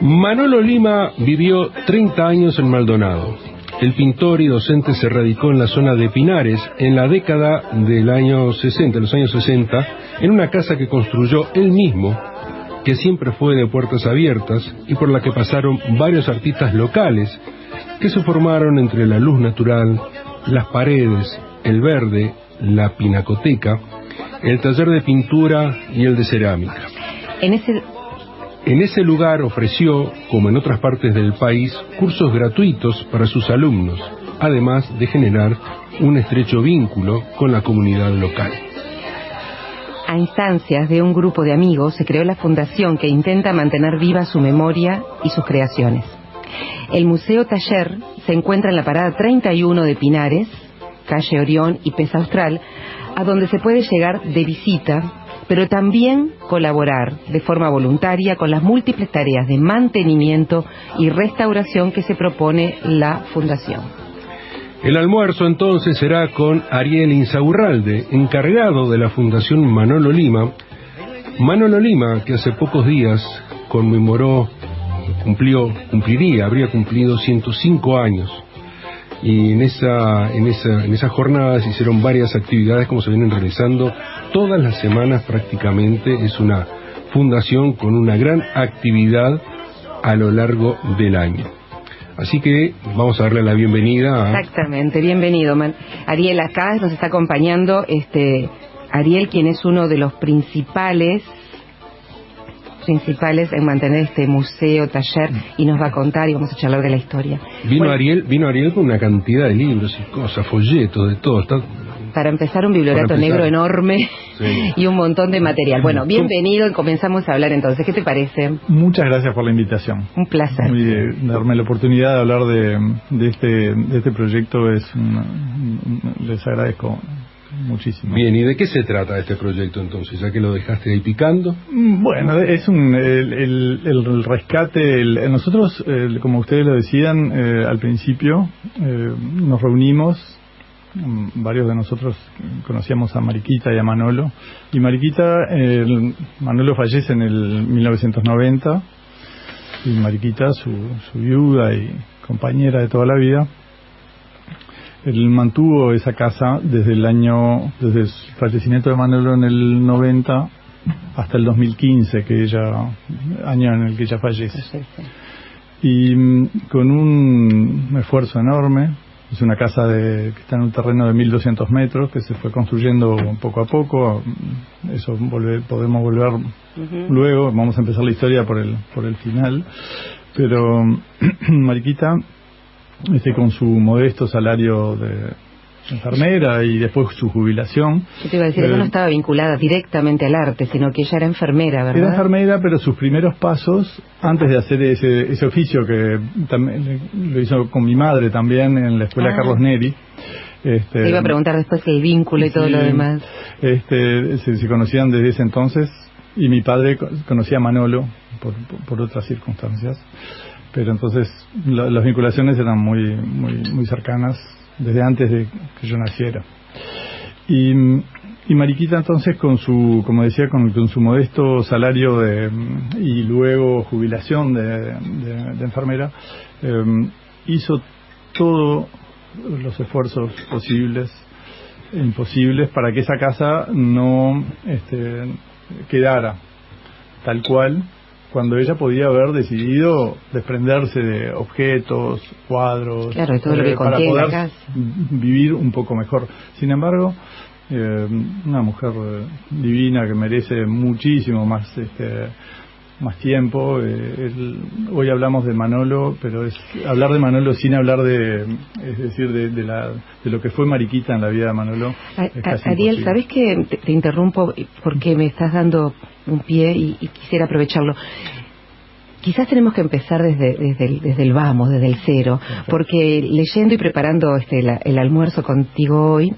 Manolo Lima vivió 30 años en Maldonado. El pintor y docente se radicó en la zona de Pinares en la década del año 60, los años 60, en una casa que construyó él mismo, que siempre fue de puertas abiertas y por la que pasaron varios artistas locales que se formaron entre la luz natural, las paredes, el verde, la pinacoteca, el taller de pintura y el de cerámica. En ese lugar ofreció, como en otras partes del país, cursos gratuitos para sus alumnos, además de generar un estrecho vínculo con la comunidad local. A instancias de un grupo de amigos se creó la fundación que intenta mantener viva su memoria y sus creaciones. El Museo Taller se encuentra en la parada 31 de Pinares, calle Orión y Pez Austral, a donde se puede llegar de visita, pero también colaborar de forma voluntaria con las múltiples tareas de mantenimiento y restauración que se propone la Fundación. El almuerzo entonces será con Ariel Insaurralde, encargado de la Fundación Manolo Lima. Manolo Lima, que hace pocos días habría cumplido 105 años. Y en esas jornadas se hicieron varias actividades como se vienen realizando todas las semanas prácticamente. Es una fundación con una gran actividad a lo largo del año. Así que vamos a darle la bienvenida a... Exactamente, bienvenido, Ariel. Acá nos está acompañando Ariel, quien es uno de los principales en mantener este museo, taller, y nos va a contar y vamos a charlar de la historia. Vino Ariel con una cantidad de libros y cosas, folletos, de todo. Para empezar, un bibliorato negro enorme, sí, y un montón de material. Bueno, bienvenido y comenzamos a hablar entonces. ¿Qué te parece? Muchas gracias por la invitación. Un placer. Darme la oportunidad de hablar de este proyecto les agradezco muchísimo. Bien, ¿y de qué se trata este proyecto entonces, ya que lo dejaste ahí picando? Bueno, es el rescate. Nosotros, como ustedes lo decían al principio, nos reunimos. Varios de nosotros conocíamos a Mariquita y a Manolo. Y Manolo fallece en el 1990 y Mariquita, su viuda y compañera de toda la vida, él mantuvo esa casa desde el fallecimiento de Manolo en el 90 hasta el 2015, año en el que ella fallece. Y con un esfuerzo enorme, es una casa que está en un terreno de 1.200 metros, que se fue construyendo poco a poco. Eso podemos volver luego, vamos a empezar la historia por el final. Pero Mariquita, con su modesto salario de enfermera y después su jubilación. ¿Qué te iba a decir? Ella no estaba vinculada directamente al arte, sino que ella era enfermera, ¿verdad? Era enfermera, pero sus primeros pasos, antes de hacer ese oficio, que también lo hizo con mi madre también en la escuela Carlos Neri. Te iba a preguntar después el vínculo y todo lo demás. Se conocían desde ese entonces, y mi padre conocía a Manolo por otras circunstancias. Pero entonces las vinculaciones eran muy, muy, muy cercanas desde antes de que yo naciera. Y Mariquita entonces, como decía, con su modesto salario y luego jubilación de enfermera, hizo todos los esfuerzos posibles e imposibles para que esa casa no quedara tal cual, cuando ella podía haber decidido desprenderse de objetos, cuadros, claro, todo lo que para contiene poder la casa, vivir un poco mejor. Sin embargo, una mujer divina que merece muchísimo más tiempo. Hoy hablamos de Manolo, pero es hablar de Manolo sin hablar de lo que fue Mariquita en la vida de Manolo. Ariel, ¿sabés que te interrumpo porque me estás dando un pie y quisiera aprovecharlo? Quizás tenemos que empezar desde el vamos, desde el cero, porque leyendo y preparando el almuerzo contigo hoy,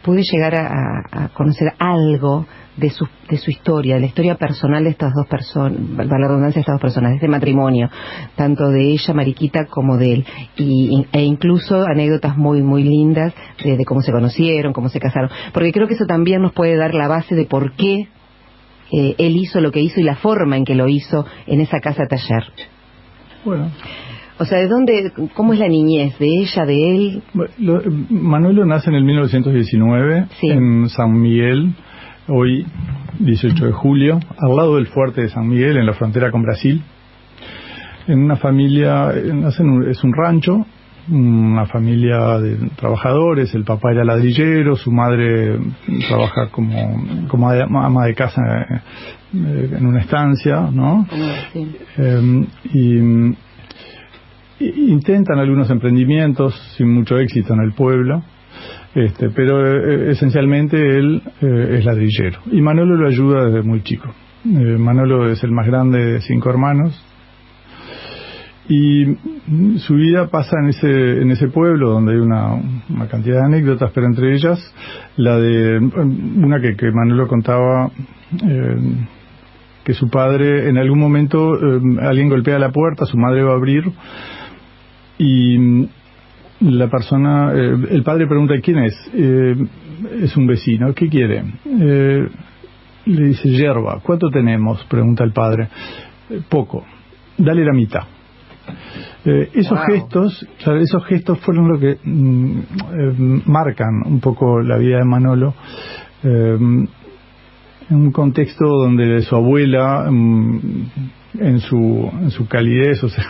pude llegar a conocer algo de su historia, de la historia personal de estas dos personas, valga la redundancia, de estas dos personas, de este matrimonio, tanto de ella, Mariquita, como de él, e incluso anécdotas muy, muy lindas de cómo se conocieron, cómo se casaron, porque creo que eso también nos puede dar la base de por qué él hizo lo que hizo y la forma en que lo hizo en esa casa taller? Bueno. O sea, cómo es la niñez de ella, de él? Manuelo nace en el 1919 en San Miguel, hoy 18 de julio, al lado del fuerte de San Miguel, en la frontera con Brasil. En una familia, es un rancho, una familia de trabajadores. El papá era ladrillero, su madre trabaja como ama de casa en una estancia, ¿no? Sí. Intentan algunos emprendimientos sin mucho éxito en el pueblo, pero esencialmente él es ladrillero, y Manolo lo ayuda desde muy chico. Manolo es el más grande de 5 hermanos, y su vida pasa en ese pueblo donde hay una cantidad de anécdotas, pero entre ellas la de una que Manolo contaba, que su padre en algún momento alguien golpea la puerta, su madre va a abrir y la persona, el padre pregunta ¿quién es? Es un vecino. ¿Qué quiere? Le dice yerba. ¿Cuánto tenemos? Pregunta el padre. Poco. Dale la mitad. Esos gestos fueron lo que marcan un poco la vida de Manolo, en un contexto donde su abuela, en su calidez, o sea,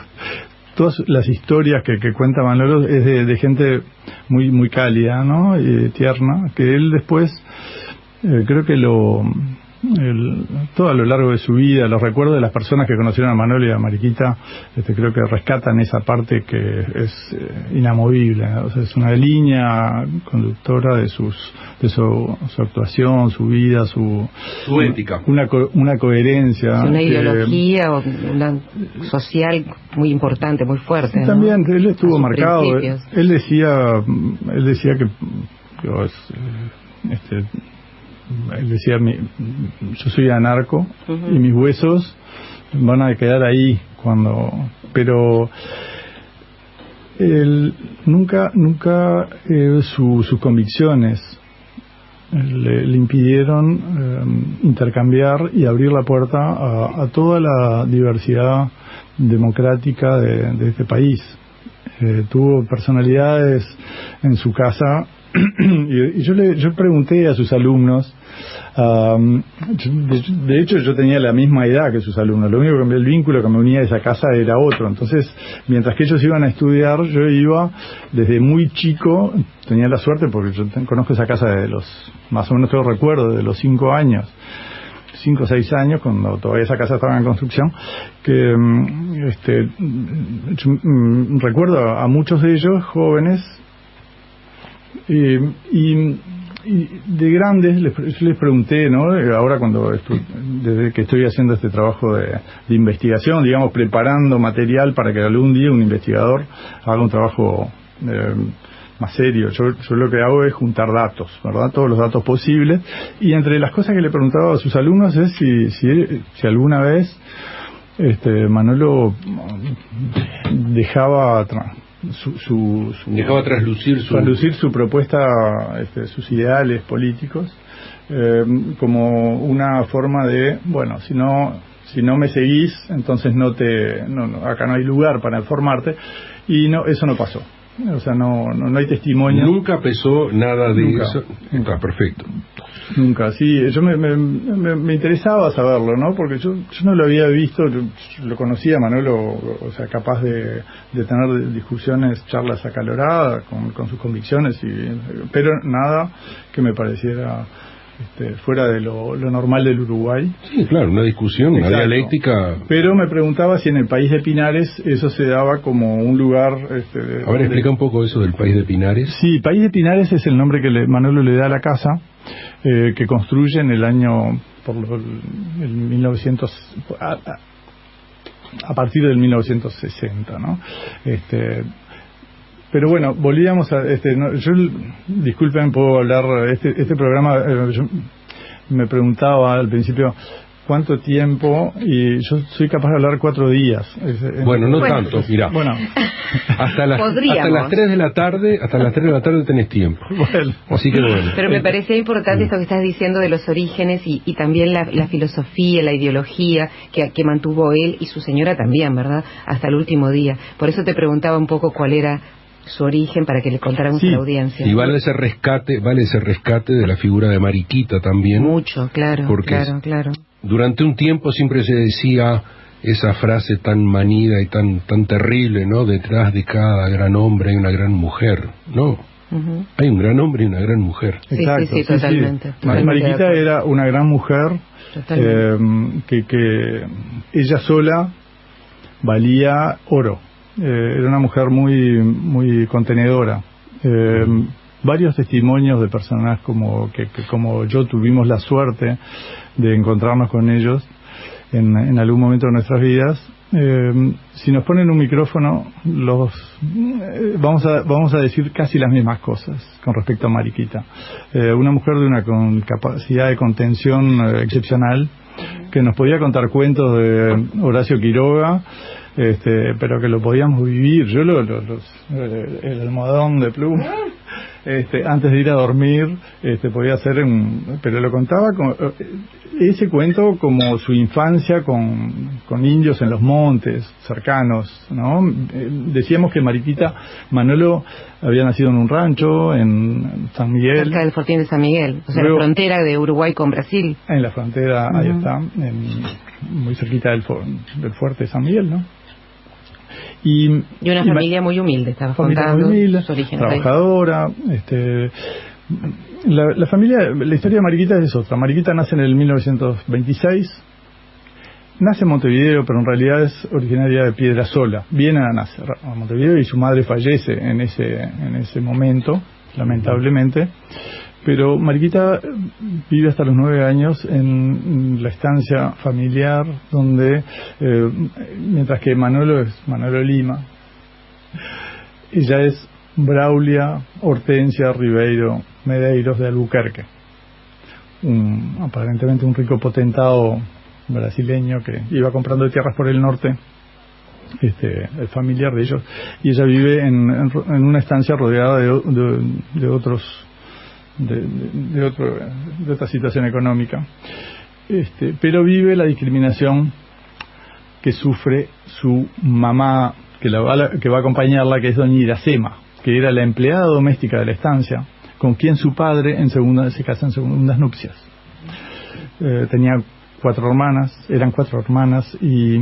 todas las historias que cuenta Manolo es de gente muy muy cálida, ¿no? Y tierna, que él después creo que todo a lo largo de su vida, los recuerdos de las personas que conocieron a Manolo y a Mariquita, creo que rescatan esa parte que es inamovible, ¿no? O sea, es una línea conductora de su actuación, su vida, su ética, una coherencia, una ideología una social muy importante, muy fuerte, ¿no? También él estuvo marcado. Él decía que él decía, yo soy anarco y mis huesos van a quedar ahí pero él nunca sus convicciones le impidieron intercambiar y abrir la puerta a toda la diversidad democrática de este país. Tuvo personalidades en su casa y yo pregunté a sus alumnos, de hecho yo tenía la misma edad que sus alumnos, lo único que el vínculo que me unía a esa casa era otro. Entonces, mientras que ellos iban a estudiar, yo iba desde muy chico, tenía la suerte porque yo conozco esa casa desde más o menos todo recuerdo, de los 5 años, 5 o 6 años, cuando todavía esa casa estaba en construcción, que recuerdo a muchos de ellos jóvenes, y de grandes yo les pregunté, ¿no? Ahora desde que estoy haciendo este trabajo de investigación, digamos, preparando material para que algún día un investigador haga un trabajo más serio. Yo lo que hago es juntar datos, ¿verdad? Todos los datos posibles, y entre las cosas que le preguntaba a sus alumnos es si alguna vez Manolo dejaba traslucir su propuesta, sus ideales políticos, como una forma de, bueno, si no me seguís, entonces acá no hay lugar para formarte, y eso no pasó. O sea, no hay testimonio. Nunca pesó nada de eso. Está perfecto. Nunca, sí. Yo me interesaba saberlo, ¿no? Porque yo no lo había visto. Yo lo conocía, Manolo, o sea, capaz de tener discusiones, charlas acaloradas con sus convicciones, pero nada que me pareciera fuera de lo normal del Uruguay. Sí, claro, una discusión, una dialéctica. Pero me preguntaba si en el país de Pinares eso se daba como un lugar... A ver, explica un poco eso del país de Pinares. Sí, país de Pinares es el nombre que Manolo le da a la casa, que construye en el año... el 1900... a partir del 1960, ¿no? Pero bueno, volvíamos a disculpen, puedo hablar, este programa, yo me preguntaba al principio, cuánto tiempo, y yo soy capaz de hablar 4 días. Bueno, no tanto, mirá. Bueno, hasta las 3 de la tarde, tenés tiempo. Bueno. Así que bueno. Pero me parecía importante esto que estás diciendo de los orígenes y también la filosofía, la ideología que mantuvo él y su señora también, ¿verdad? Hasta el último día. Por eso te preguntaba un poco cuál era su origen para que le contáramos a la audiencia. Y vale ese rescate de la figura de Mariquita también. Mucho, claro, claro. Durante un tiempo siempre se decía esa frase tan manida y tan terrible, ¿no? Detrás de cada gran hombre hay una gran mujer, ¿no? Hay un gran hombre y una gran mujer. Exacto, sí, totalmente. Mariquita era una gran mujer que ella sola valía oro. Era una mujer muy contenedora. Varios testimonios de personas como yo tuvimos la suerte de encontrarnos con ellos en algún momento de nuestras vidas. Si nos ponen un micrófono, vamos a decir casi las mismas cosas con respecto a Mariquita. Una mujer de una capacidad de contención excepcional, que nos podía contar cuentos de Horacio Quiroga, pero que lo podíamos vivir. Yo el almohadón de pluma, antes de ir a dormir, podía hacer pero lo contaba ese cuento como su infancia con indios en los montes cercanos, ¿no? Decíamos que Manolo había nacido en un rancho en San Miguel, cerca del Fortín de San Miguel, o sea, luego, la frontera de Uruguay con Brasil. En la frontera, ahí está, muy cerquita del fuerte de San Miguel, ¿no? Y una familia muy humilde, estaba contando sus orígenes, trabajadora. La historia de Mariquita es otra. Mariquita nace en el 1926, nace en Montevideo, pero en realidad es originaria de Piedrasola. Viene a nacer a Montevideo y su madre fallece en ese momento, lamentablemente. Pero Mariquita vive hasta los 9 años en la estancia familiar, donde, mientras que Manolo es Manolo Lima, ella es Braulia Hortensia Ribeiro Medeiros de Albuquerque, aparentemente un rico potentado brasileño que iba comprando tierras por el norte, el familiar de ellos, y ella vive en una estancia rodeada de otros de otra situación económica, pero vive la discriminación que sufre su mamá, que va a acompañarla, que es doña Iracema, que era la empleada doméstica de la estancia, con quien su padre se casa en segundas nupcias. Tenía 4 hermanas, eran 4 hermanas y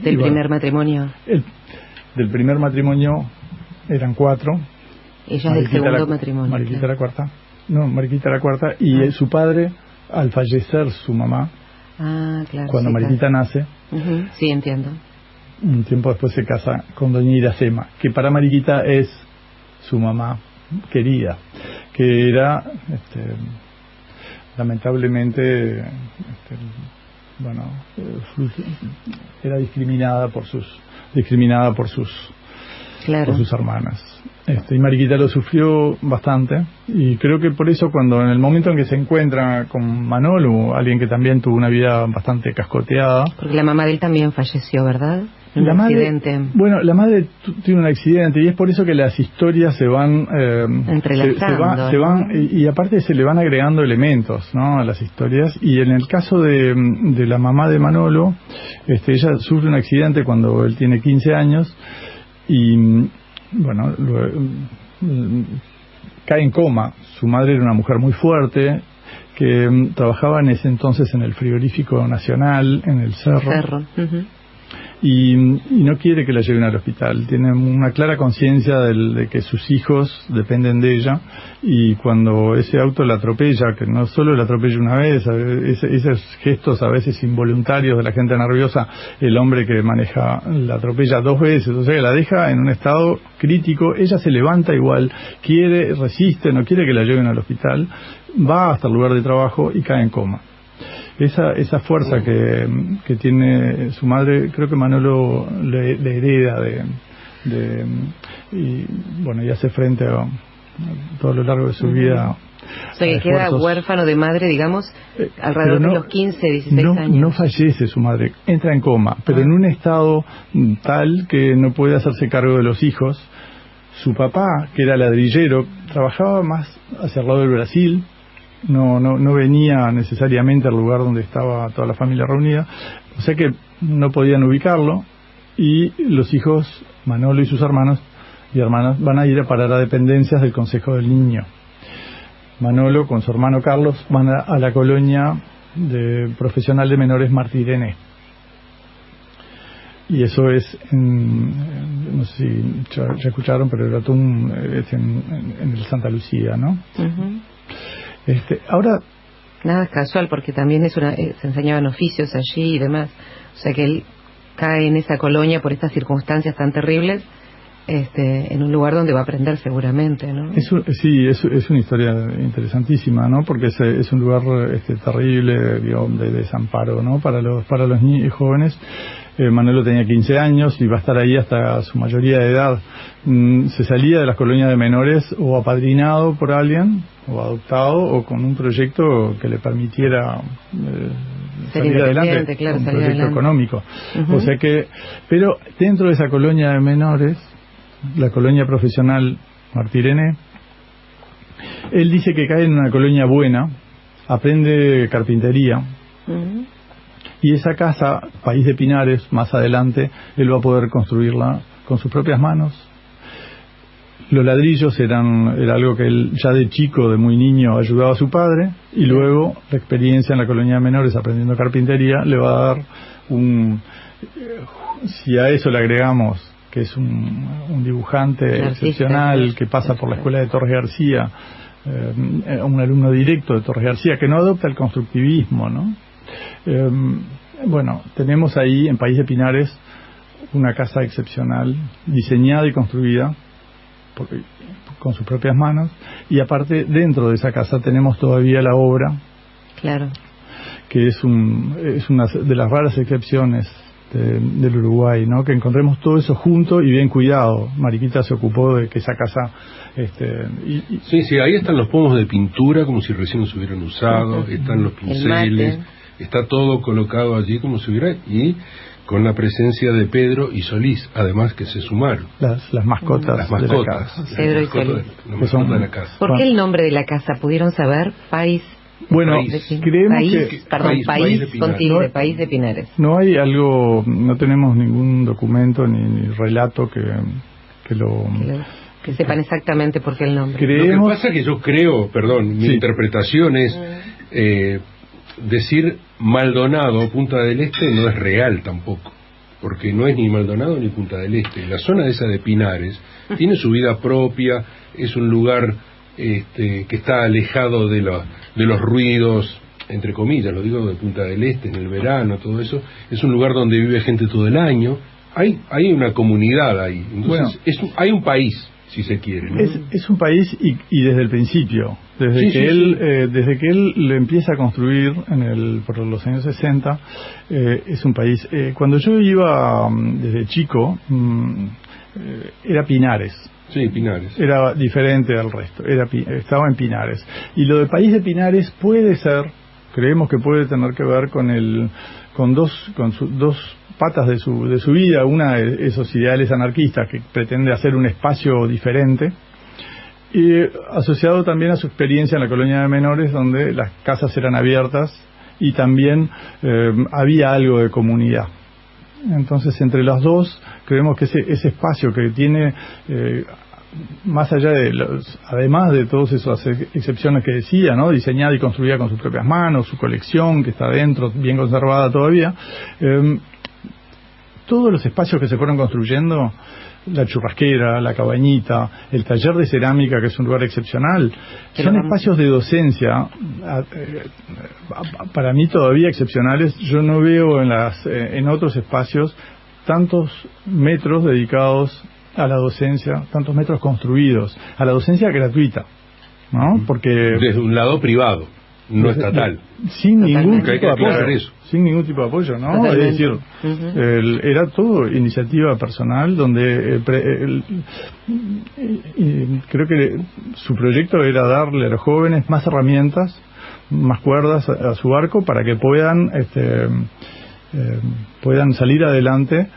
primer matrimonio. Del primer matrimonio eran 4. Ella del segundo matrimonio. Mariquita la cuarta. No, Mariquita la cuarta, y su padre, al fallecer su mamá, cuando Mariquita nace, sí, entiendo, un tiempo después se casa con doña Iracema, que para Mariquita es su mamá querida, que era lamentablemente era discriminada por sus hermanas. Y Mariquita lo sufrió bastante, y creo que por eso, cuando en el momento en que se encuentra con Manolo, alguien que también tuvo una vida bastante cascoteada, porque la mamá de él también falleció, ¿verdad? En un accidente. La madre tiene un accidente, y es por eso que las historias se van entrelazando, se van y aparte se le van agregando elementos, ¿no?, a las historias. Y en el caso de la mamá de Manolo, ella sufre un accidente cuando él tiene 15 años y cae en coma. Su madre era una mujer muy fuerte que trabajaba en ese entonces en el frigorífico nacional, en el Cerro. Y no quiere que la lleven al hospital. Tiene una clara conciencia de que sus hijos dependen de ella, y cuando ese auto la atropella, que no solo la atropella una vez, esos gestos a veces involuntarios de la gente nerviosa, el hombre que maneja la atropella 2 veces, o sea que la deja en un estado crítico. Ella se levanta igual, resiste, no quiere que la lleven al hospital, va hasta el lugar de trabajo y cae en coma. Esa fuerza que tiene su madre, creo que Manolo le hereda y hace frente a todo lo largo de su vida O sea, que queda huérfano de madre, digamos, alrededor de los 15, 16 años. No fallece su madre, entra en coma, pero en un estado tal que no puede hacerse cargo de los hijos. Su papá, que era ladrillero, trabajaba más hacia el lado del Brasil, no venía necesariamente al lugar donde estaba toda la familia reunida, o sea que no podían ubicarlo, y los hijos, Manolo y sus hermanos y hermanas, van a ir a parar a dependencias del Consejo del Niño. Manolo con su hermano Carlos van a la colonia profesional de menores Martí Irene. Y eso es, no sé si ya escucharon, pero el Atún es en el Santa Lucía, ¿no? Uh-huh. Ahora... Nada es casual, porque también se enseñaban oficios allí y demás. O sea que él cae en esa colonia por estas circunstancias tan terribles, en un lugar donde va a aprender seguramente, ¿no? Sí, es una historia interesantísima, ¿no? Porque es un lugar terrible, digamos, de desamparo, ¿no? Para los niños jóvenes. Manolo tenía 15 años y va a estar ahí hasta su mayoría de edad. Se salía de las colonias de menores o apadrinado por alguien, o adoptado, o con un proyecto que le permitiera salir adelante, claro, un salir proyecto adelante. económico. Uh-huh. O sea que, pero dentro de esa colonia de menores, la colonia profesional Martí Irene, él dice que cae en una colonia buena, aprende carpintería. Uh-huh. Y esa casa, País de Pinares, más adelante, él va a poder construirla con sus propias manos. Los ladrillos era algo que él ya de chico, de muy niño, ayudaba a su padre, y luego la experiencia en la colonia de menores aprendiendo carpintería le va a dar si a eso le agregamos que es un dibujante excepcional, que pasa por la escuela de Torres García, un alumno directo de Torres García, que no adopta el constructivismo, ¿no? Bueno, tenemos ahí en País de Pinares una casa excepcional, diseñada y construida con sus propias manos, y aparte dentro de esa casa tenemos todavía la obra, claro, que es una de las raras excepciones del Uruguay, ¿no? Que encontremos todo eso junto y bien cuidado. Mariquita se ocupó de que esa casa Sí, ahí están los pomos de pintura como si recién los hubieran usado, están los pinceles, está todo colocado allí como si hubiera, y con la presencia de Pedro y Solís, además, que se sumaron. Las mascotas de la casa. Pedro y Solís. De la casa. ¿Por qué el nombre de la casa? ¿Pudieron saber? País. Bueno, creemos País de Pinares. No hay algo, no tenemos ningún documento ni relato que sepan exactamente por qué el nombre. Lo que pasa es que yo creo, mi interpretación es decir Maldonado, Punta del Este, no es real tampoco, porque no es ni Maldonado ni Punta del Este. La zona esa de Pinares tiene su vida propia, es un lugar que está alejado de los ruidos, entre comillas, lo digo de Punta del Este, en el verano, todo eso. Es un lugar donde vive gente todo el año. Hay una comunidad ahí. Entonces, hay un país, si se quiere, ¿no? Es un país y desde el principio, desde que él lo empieza a construir por los años 60, es un país. Cuando yo iba desde chico, era Pinares. Sí, Pinares. Era diferente al resto, estaba en Pinares. Y lo de País de Pinares creemos que puede tener que ver con dos patas de su vida. Una de esos ideales anarquistas que pretende hacer un espacio diferente, y asociado también a su experiencia en la colonia de menores, donde las casas eran abiertas y también había algo de comunidad. Entonces, entre las dos, creemos que ese espacio que tiene, más allá además de todas esas excepciones que decía, ¿no? Diseñada y construida con sus propias manos, su colección que está dentro, bien conservada todavía, todos los espacios que se fueron construyendo, la churrasquera, la cabañita, el taller de cerámica, que es un lugar excepcional, son espacios de docencia, para mí todavía excepcionales. Yo no veo en otros espacios tantos metros dedicados a la docencia, tantos metros construidos a la docencia gratuita, ¿no? Porque desde un lado privado. no estatal. Sin ningún tipo de apoyo. Eso. Sin ningún tipo de apoyo, ¿no? Totalmente. Es decir, era todo iniciativa personal donde creo que su proyecto era darle a los jóvenes más herramientas, más cuerdas a su arco para que puedan salir adelante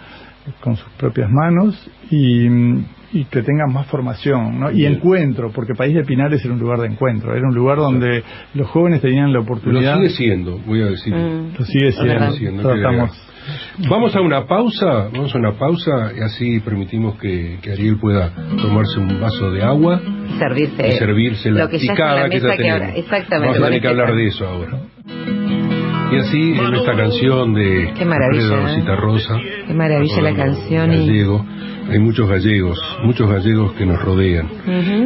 con sus propias manos y que tengan más formación, ¿no? Y encuentro, porque País de Pinares era un lugar de encuentro, era un lugar donde los jóvenes tenían la oportunidad. Lo sigue siendo, voy a decir. Lo sigue siendo. Tratamos. Vamos a una pausa y así permitimos que Ariel pueda tomarse un vaso de agua y servirse la picada que ya tenemos. Exactamente. Vamos a tener que hablar de eso ahora. Y así en esta canción de Alfredo Citarrosa, qué maravilla la canción, gallego, hay muchos gallegos que nos rodean.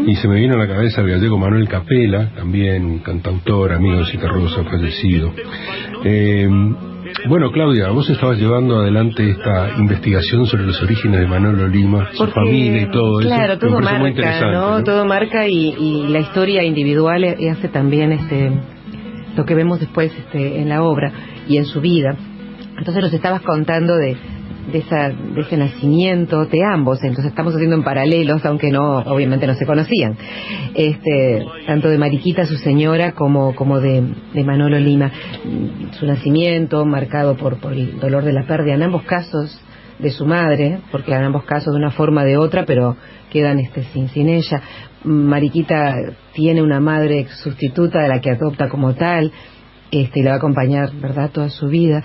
Y se me vino a la cabeza el gallego Manuel Capela, también un cantautor, amigo de Citarrosa, fallecido. Bueno, Claudia, vos estabas llevando adelante esta investigación sobre los orígenes de Manolo Lima, su familia y todo eso. Claro, todo marca, muy interesante, ¿no? Todo marca y la historia individual hace también lo que vemos después en la obra y en su vida. Entonces nos estabas contando de ese nacimiento de ambos, entonces estamos haciendo en paralelos, aunque obviamente no se conocían, tanto de Mariquita, su señora, como de Manolo Lima, su nacimiento marcado por el dolor de la pérdida, en ambos casos de su madre, porque en ambos casos de una forma o de otra, pero quedan sin ella. Mariquita tiene una madre sustituta de la que adopta como tal, y la va a acompañar, ¿verdad?, toda su vida.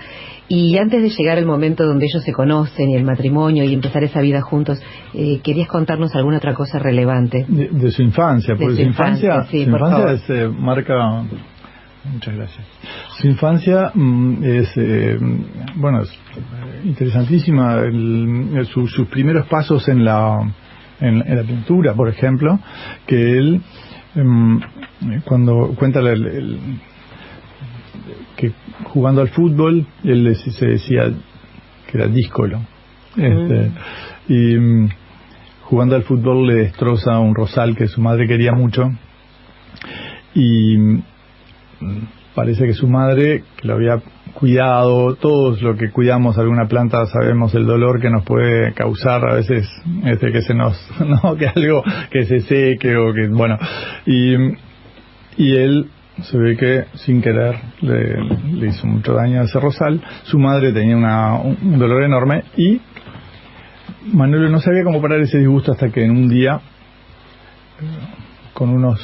Y antes de llegar el momento donde ellos se conocen y el matrimonio y empezar esa vida juntos, ¿querías contarnos alguna otra cosa relevante? De su infancia, porque su infancia marca... Muchas gracias. Su infancia es interesantísima. Sus primeros pasos en la pintura, por ejemplo, que él, cuando cuenta que jugando al fútbol, él se decía que era díscolo. Y jugando al fútbol le destroza un rosal que su madre quería mucho. Y parece que su madre, que lo había cuidado, todos lo que cuidamos alguna planta sabemos el dolor que nos puede causar a veces, que se nos, ¿no?, que algo que se seque o que, bueno, y él se ve que sin querer le hizo mucho daño a ese rosal. Su madre tenía un dolor enorme y Manolo no sabía cómo parar ese disgusto hasta que en un día, con unos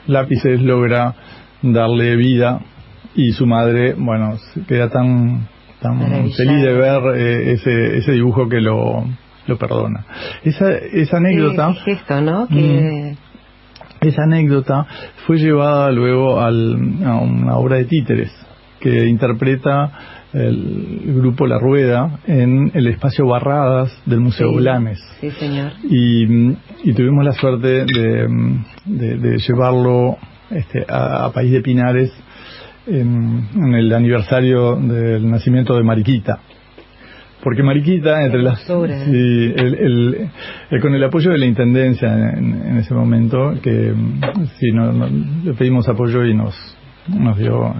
lápices, logra darle vida y su madre, bueno, se queda tan feliz de ver ese dibujo que lo perdona. Esa anécdota, ese gesto, ¿no? Esa anécdota fue llevada luego a una obra de títeres que interpreta el grupo La Rueda en el espacio Barradas del Museo Blanes. Sí, señor. Y tuvimos la suerte de llevarlo a País de Pinares en el aniversario del nacimiento de Mariquita. Porque Mariquita, con el apoyo de la Intendencia en ese momento, que le pedimos apoyo y nos dio,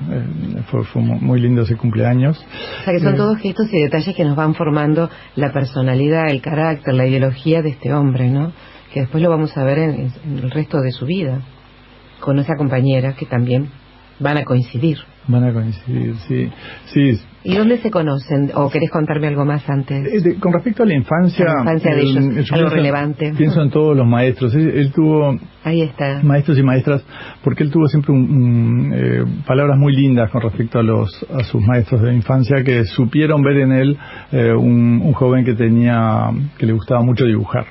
fue muy lindo ese cumpleaños. O sea que son todos gestos y detalles que nos van formando la personalidad, el carácter, la ideología de este hombre, ¿no? Que después lo vamos a ver en el resto de su vida, con esa compañera que también van a coincidir. Sí. ¿Y dónde se conocen? ¿O querés contarme algo más antes? Con respecto a la infancia de ellos, algo relevante. Pienso en todos los maestros. Él tuvo maestros y maestras, porque él tuvo siempre palabras muy lindas con respecto a sus maestros de infancia, que supieron ver en él un joven que le gustaba mucho dibujar.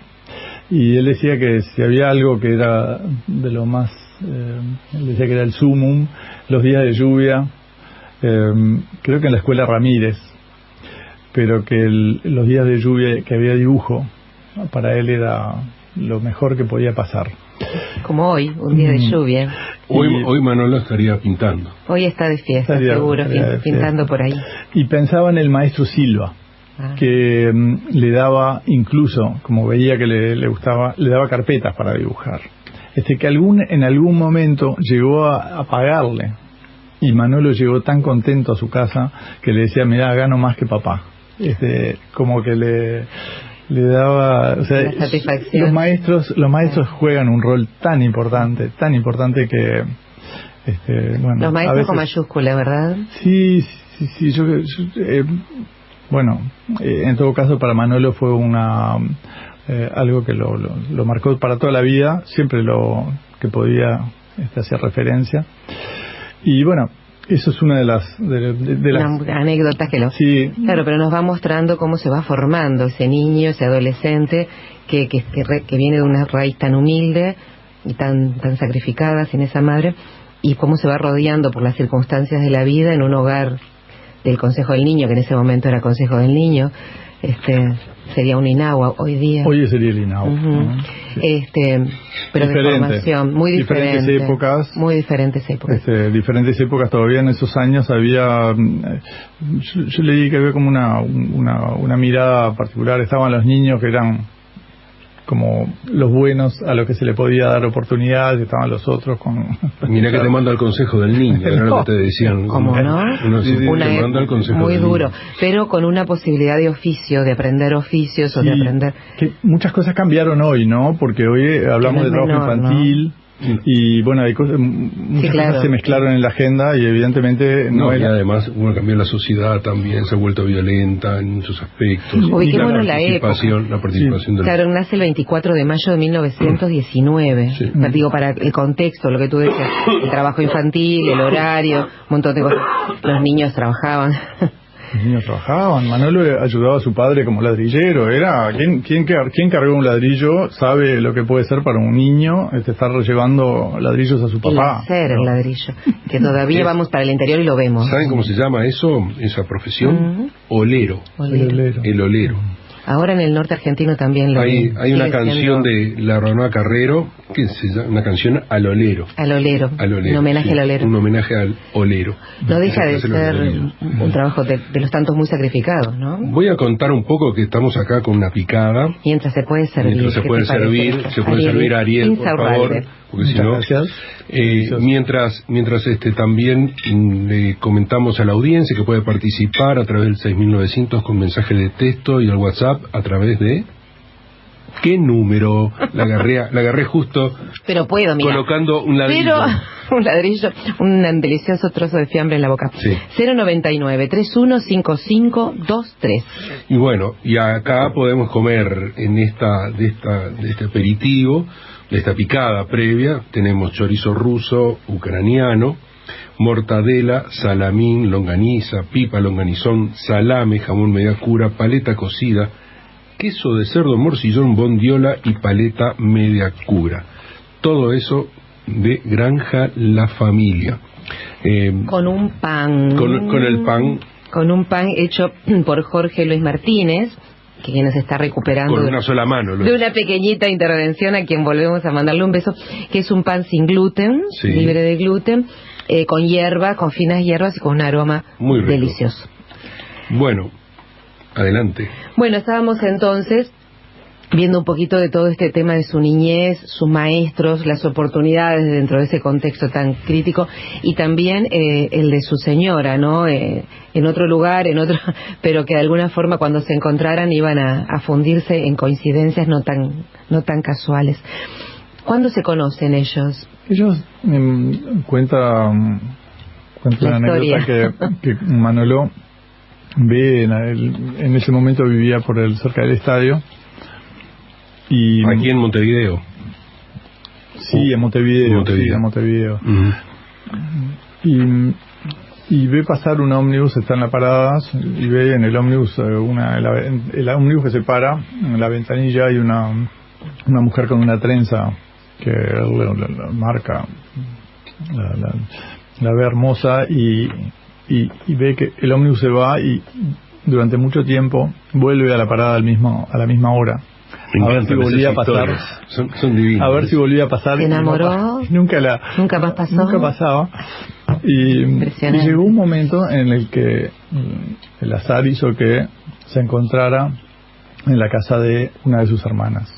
Y él decía que si había algo que era de lo más... él decía que era el sumum, los días de lluvia, creo que en la escuela Ramírez, pero que los días de lluvia que había dibujo, para él era lo mejor que podía pasar. Como hoy, un día de lluvia. Hoy Manolo estaría pintando. Hoy está de fiesta, seguro, pintando por ahí. Y pensaba en el maestro Silva, que le daba, incluso, como veía que le gustaba, le daba carpetas para dibujar. que en algún momento llegó a pagarle, y Manolo llegó tan contento a su casa que le decía, mirá, gano más que papá. Como que le daba, o sea, la satisfacción. Los maestros juegan un rol tan importante que bueno, los maestros veces, con mayúscula, ¿verdad? Sí, bueno, en todo caso para Manolo fue algo que lo marcó para toda la vida, siempre lo que podía hacía referencia. Y bueno, eso es una de las anécdotas que sí. Claro, pero nos va mostrando cómo se va formando ese niño, ese adolescente que viene de una raíz tan humilde y tan sacrificada sin esa madre, y cómo se va rodeando por las circunstancias de la vida en un hogar del Consejo del Niño, que en ese momento era Consejo del Niño. Sería un INAHUA hoy día. Hoy sería el INAHUA. Sí. Pero diferente, de formación, muy diferente. Diferentes épocas. Muy diferentes épocas. Diferentes épocas todavía en esos años había... Yo leí que había como una mirada particular. Estaban los niños que eran como los buenos a los que se le podía dar oportunidades, estaban los otros con... Mirá que te manda al Consejo del Niño, era lo que te decían. ¿Cómo no? Te manda al Consejo muy del duro, Niño. pero con una posibilidad de oficio, de aprender oficios o de aprender... Que muchas cosas cambiaron hoy, ¿no? Porque hoy hablamos de trabajo infantil... ¿no? Y bueno, hay muchas cosas se mezclaron en la agenda y evidentemente y además cambió la sociedad también, se ha vuelto violenta en muchos aspectos. Ubiquémonos la época. La participación de Claro, nace el 24 de mayo de 1919. Sí. Digo, para el contexto, lo que tú decías, el trabajo infantil, el horario, un montón de cosas. Los niños trabajaban. Los niños trabajaban. Manolo ayudaba a su padre como ladrillero. Era ¿quién cargó un ladrillo sabe lo que puede ser para un niño estar llevando ladrillos a su papá. El ladrillo, que todavía vamos para el interior y lo vemos. ¿Saben cómo se llama esa profesión? Olero. El olero. Ahora en el norte argentino también lo hay una canción de La Ronda Carrero que se llama una canción al olero. Al olero. Un homenaje al olero. Un homenaje al olero. No deja de ser un trabajo de los tantos muy sacrificados, ¿no? Voy a contar un poco que estamos acá con una picada. Mientras se puede servir. Se puede servir Ariel, por favor. Porque si no, mientras también le comentamos a la audiencia que puede participar a través del 6900 con mensaje de texto y al WhatsApp a través de ¿qué número? La agarré justo. Pero puedo, mira. Colocando un ladrillo. Un ladrillo, un delicioso trozo de fiambre en la boca. Sí. 099-315523. Y bueno, y acá podemos comer en de este aperitivo, de esta picada previa, tenemos chorizo ruso, ucraniano, mortadela, salamín, longaniza, pipa, longanizón, salame, jamón media cura, paleta cocida, queso de cerdo, morcillón, bondiola y paleta media cura. Todo eso de Granja La Familia. Con un pan. Con el pan. Con un pan hecho por Jorge Luis Martínez, que nos está recuperando con una sola mano de una pequeñita intervención, a quien volvemos a mandarle un beso, que es un pan sin gluten, libre de gluten, con hierba, con finas hierbas y con un aroma muy delicioso. Bueno, adelante. Bueno, estábamos entonces viendo un poquito de todo este tema de su niñez, sus maestros, las oportunidades dentro de ese contexto tan crítico, y también el de su señora, ¿no? En otro lugar, pero que de alguna forma cuando se encontraran iban a fundirse en coincidencias no tan casuales. ¿Cuándo se conocen ellos? Ellos cuenta una anécdota que Manolo ve en ese momento vivía cerca del estadio. Y aquí en Montevideo. Sí, en Montevideo. Sí, en Montevideo. Y ve pasar un ómnibus, está en la parada, y ve en el ómnibus el ómnibus que se para, en la ventanilla hay una mujer con una trenza que la marca, la ve hermosa, y ve que el ómnibus se va y durante mucho tiempo vuelve a la parada a la misma hora. A ver si volvía a pasar. Son divinos. A ver si volvía a pasar. ¿Se enamoró? Nunca más pasó. Nunca pasaba. Y llegó un momento en el que el azar hizo que se encontrara en la casa de una de sus hermanas.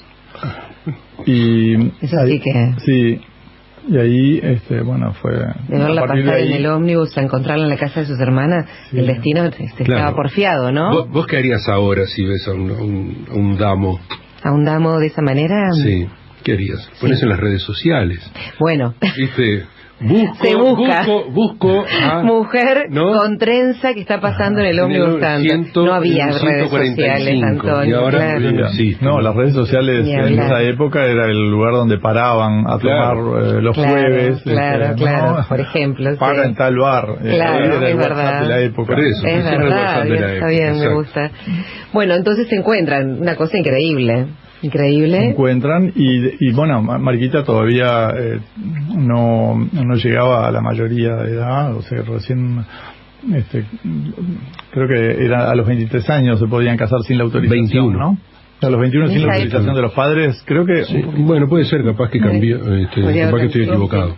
Y Eso ahí, sí que... Sí, y ahí, bueno, fue... De verla pasar en el ómnibus a encontrarla en la casa de sus hermanas, Sí. el destino estaba porfiado, ¿no? ¿Vos qué harías ahora si ves a un damo? A un damo de esa manera. Sí, ¿qué harías? Pones en las redes sociales. Bueno. ¿Viste? Se busca. Busco a... Mujer ¿no? con trenza que está pasando en el ómnibus tanto. No había redes sociales, Antonio. Y ahora claro. no existe. No, las redes sociales en esa época era el lugar donde paraban a tomar los jueves. Claro, ¿no? por ejemplo. Paga en tal bar. Claro, era el es WhatsApp verdad. de la época. Por eso. Es verdad, está bien, me gusta. Bueno, entonces se encuentran, una cosa increíble. Se encuentran y bueno, Mariquita todavía no llegaba a la mayoría de edad, o sea, recién creo que era a los 23 años se podían casar sin la autorización, 21. ¿no? A los 21 sin la autorización de los padres, creo que... Sí. Bueno, puede ser, capaz que cambió, capaz que estoy equivocado.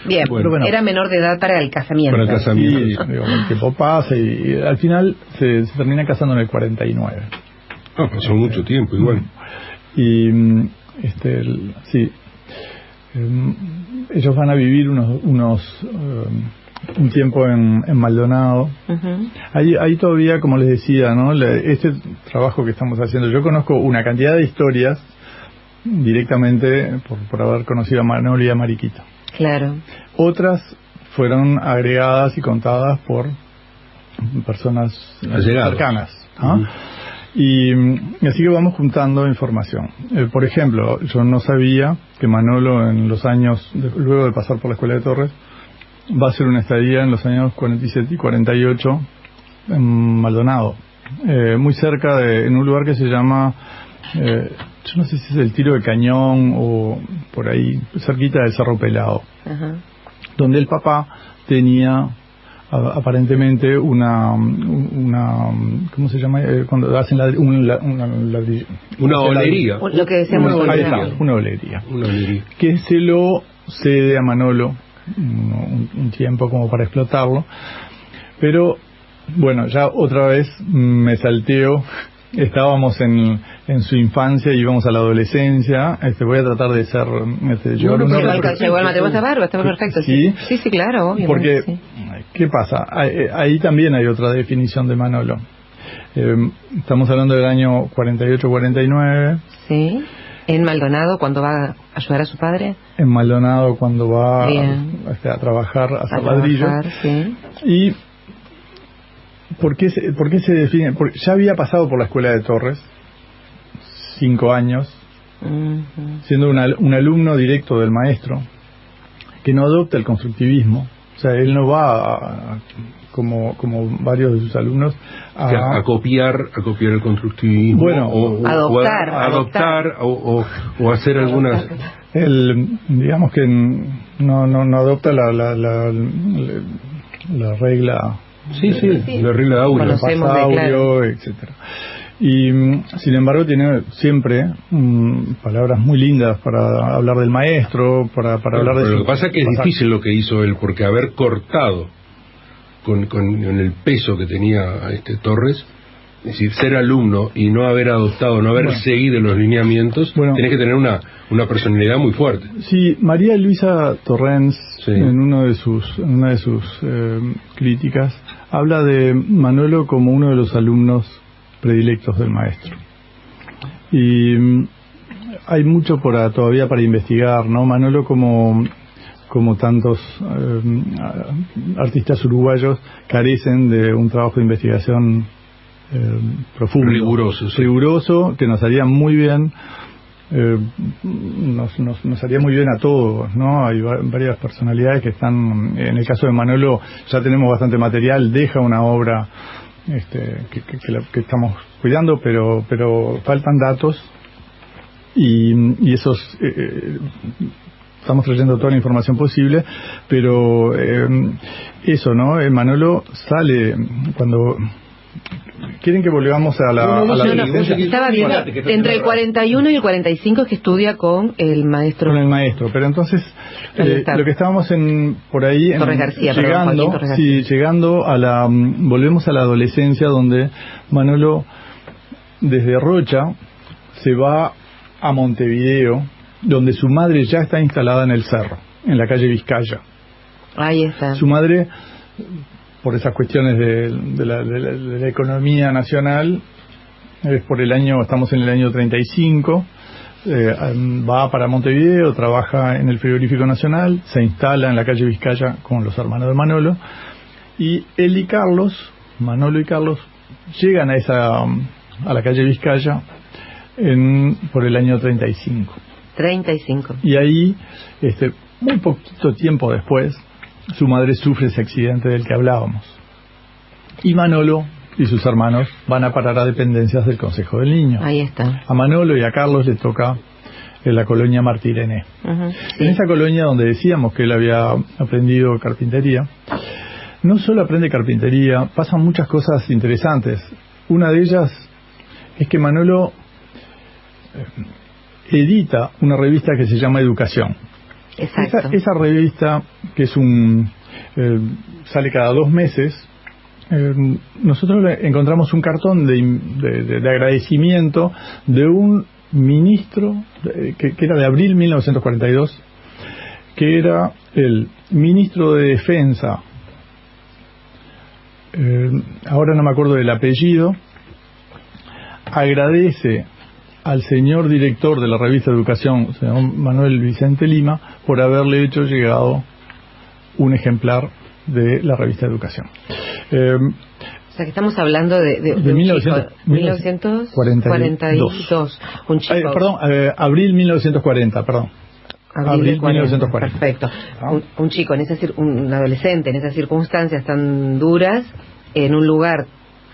Bien, bueno, era menor de edad para el casamiento. Para el casamiento. Y, digo, el tiempo pasa y al final se termina casando en el 49. Ah, pasó mucho tiempo, igual. Y sí, ellos van a vivir un tiempo en Maldonado. Ahí todavía, como les decía, ¿no? Este trabajo que estamos haciendo, yo conozco una cantidad de historias directamente por haber conocido a Manolo y a Mariquita. Claro. Otras fueron agregadas y contadas por personas cercanas, ¿no? Y así que vamos juntando información. Por ejemplo, yo no sabía que Manolo en los años, luego de pasar por la Escuela de Torres, va a hacer una estadía en los años 47 y 48 en Maldonado, muy cerca en un lugar que se llama, yo no sé si es el Tiro de Cañón o por ahí, cerquita del Cerro Pelado, donde el papá tenía aparentemente una ¿cómo se llama? Cuando hacen una olería. Lo que decíamos una olería. Que se lo cede a Manolo un tiempo como para explotarlo. Pero, bueno, ya otra vez me salteo. Estábamos en su infancia y íbamos a la adolescencia. Voy a tratar de ser llegó al matrimonio, está bárbaro, está perfecto. Sí, claro, obviamente. Porque ¿qué pasa? Ahí también hay otra definición de Manolo. Estamos hablando del año 48-49. Sí. ¿En Maldonado cuando va a ayudar a su padre? En Maldonado cuando va a trabajar, a hacer ladrillo. Sí. Y ¿por qué se define? Porque ya había pasado por la Escuela de Torres 5 años, siendo un alumno directo del maestro, que no adopta el constructivismo. O sea, él no va como varios de sus alumnos a copiar el constructivismo, bueno, o adoptar o hacer algunas. Digamos que no adopta la regla. Sí, la regla de Aurea, claro, etcétera. Y sin embargo tiene siempre palabras muy lindas para hablar del maestro, para hablar de lo que pasa es que es difícil lo que hizo él, porque haber cortado con el peso que tenía Torres, es decir, ser alumno y no haber adoptado, no haber seguido los lineamientos, tenés que tener una personalidad muy fuerte. Sí, María Luisa Torrens, en una de sus críticas, habla de Manolo como uno de los alumnos predilectos del maestro. Y hay mucho todavía para investigar, ¿no? Manolo, como tantos artistas uruguayos, carecen de un trabajo de investigación profundo, riguroso, que nos haría muy bien, nos haría muy bien a todos, ¿no? Hay varias personalidades que están, en el caso de Manolo ya tenemos bastante material, deja una obra que estamos cuidando, pero faltan datos y esos estamos trayendo toda la información posible, pero eso, ¿no? Manolo sale cuando quieren que volvamos a la estaba viendo entre el 41 y el 45 es que estudia con el maestro. Con el maestro, pero entonces lo que estábamos por ahí Torres García, llegando a volvemos a la adolescencia, donde Manolo desde Rocha se va a Montevideo, donde su madre ya está instalada en el cerro, en la calle Vizcaya. Ahí está. Su madre, por esas cuestiones de la economía nacional, estamos en el año 35, va para Montevideo, trabaja en el frigorífico nacional, se instala en la calle Vizcaya con los hermanos de Manolo, y él y Carlos, Manolo y Carlos, llegan a la calle Vizcaya por el año 35. 35. Y ahí, muy poquito tiempo después, su madre sufre ese accidente del que hablábamos. Y Manolo y sus hermanos van a parar a dependencias del Consejo del Niño. Ahí está. A Manolo y a Carlos le toca en la colonia Martirene. Sí. En esa colonia donde decíamos que él había aprendido carpintería, no solo aprende carpintería, pasan muchas cosas interesantes. Una de ellas es que Manolo edita una revista que se llama Educación. Exacto. Esa revista, que es sale cada 2 meses, nosotros encontramos un cartón de agradecimiento de un ministro que era de abril 1942, que era el ministro de Defensa, ahora no me acuerdo del apellido, agradece al señor director de la revista Educación, señor Manuel Vicente Lima, por haberle hecho llegado un ejemplar de la revista Educación. O sea que estamos hablando de 1942. Un chico. Abril 1940, perdón. Abril 1940. Perfecto. Un chico, un adolescente en esas circunstancias tan duras, en un lugar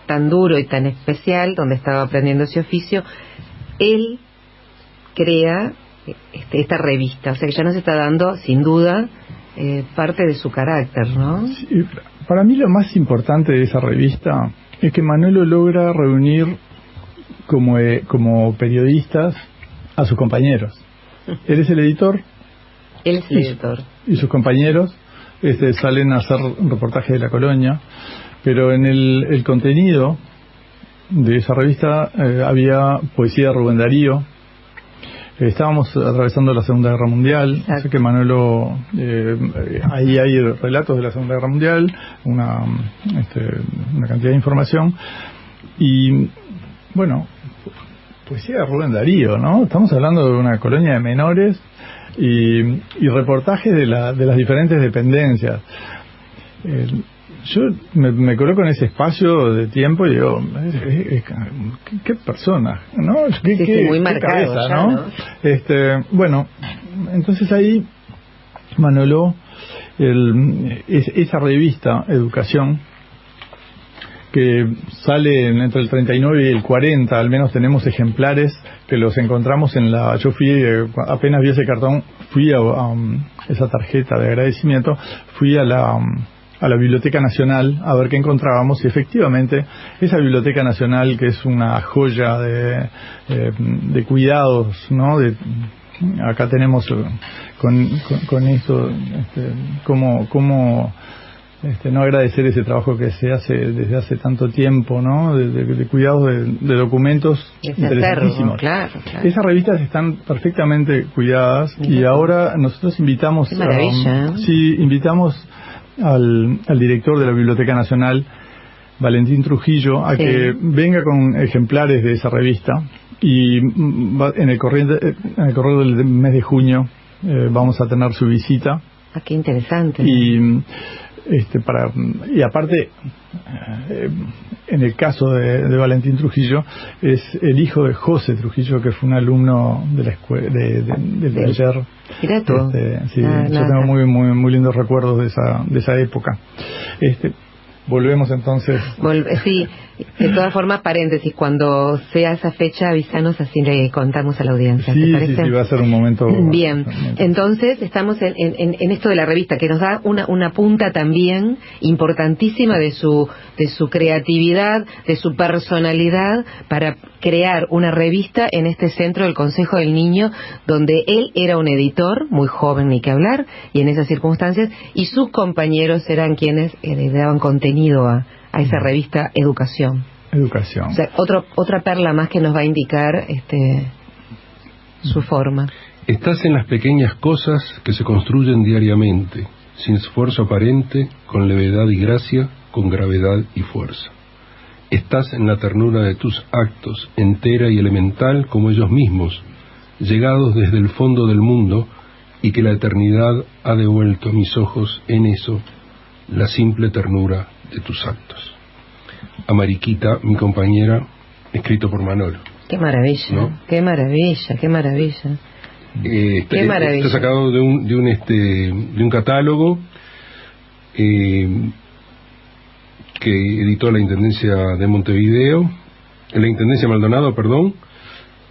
tan duro y tan especial, donde estaba aprendiendo ese oficio, él crea esta revista. O sea que ya nos está dando, sin duda, parte de su carácter, ¿no? Sí, para mí lo más importante de esa revista es que Manolo logra reunir como periodistas a sus compañeros. Él es el editor. Él es el editor. Y sus compañeros salen a hacer reportajes de la colonia, pero en el contenido de esa revista había poesía de Rubén Darío. Estábamos atravesando la Segunda Guerra Mundial, así que Manolo, ahí hay relatos de la Segunda Guerra Mundial, una cantidad de información, y bueno, poesía de Rubén Darío, ¿no? Estamos hablando de una colonia de menores y reportajes de las diferentes dependencias. Yo me coloco en ese espacio de tiempo y digo, qué persona, ¿no? Qué muy marcado, cabeza, ya, ¿no? Bueno, entonces ahí Manolo, esa revista Educación, que sale entre el 39 y el 40, al menos tenemos ejemplares que los encontramos yo fui, apenas vi ese cartón, fui a esa tarjeta de agradecimiento, fui a la Biblioteca Nacional a ver qué encontrábamos, y efectivamente esa Biblioteca Nacional, que es una joya de cuidados, ¿no? Acá tenemos con esto cómo no agradecer ese trabajo que se hace desde hace tanto tiempo, ¿no? De cuidados de documentos interesantísimos. Claro. Esas revistas están perfectamente cuidadas. Mira, y ahora nosotros invitamos invitamos al director de la Biblioteca Nacional, Valentín Trujillo, a que venga con ejemplares de esa revista, y en el corrido del mes de junio vamos a tener su visita. Qué interesante. Y aparte, en el caso de Valentín Trujillo, es el hijo de José Trujillo, que fue un alumno de la escuela del taller. Mira tú. Yo tengo muy lindos recuerdos de esa época. Volvemos entonces. Sí, de todas formas, paréntesis, cuando sea esa fecha, avísanos, así le contamos a la audiencia. ¿Te parece? Sí, va a ser un momento. Bien, entonces estamos en esto de la revista, que nos da una punta también importantísima de su creatividad, de su personalidad, para crear una revista en este centro del Consejo del Niño, donde él era un editor, muy joven ni que hablar, y en esas circunstancias, y sus compañeros eran quienes le daban contenido a esa revista Educación. Educación. O sea, otra perla más que nos va a indicar su forma. Estás en las pequeñas cosas que se construyen diariamente, sin esfuerzo aparente, con levedad y gracia, con gravedad y fuerza. Estás en la ternura de tus actos, entera y elemental como ellos mismos, llegados desde el fondo del mundo, y que la eternidad ha devuelto a mis ojos en eso, la simple ternura de tus actos. A Mariquita, mi compañera, escrito por Manolo. Qué maravilla, ¿no? Qué maravilla, qué maravilla. Qué maravilla. Está sacado de un catálogo que editó la Intendencia de Montevideo, la Intendencia de Maldonado, perdón.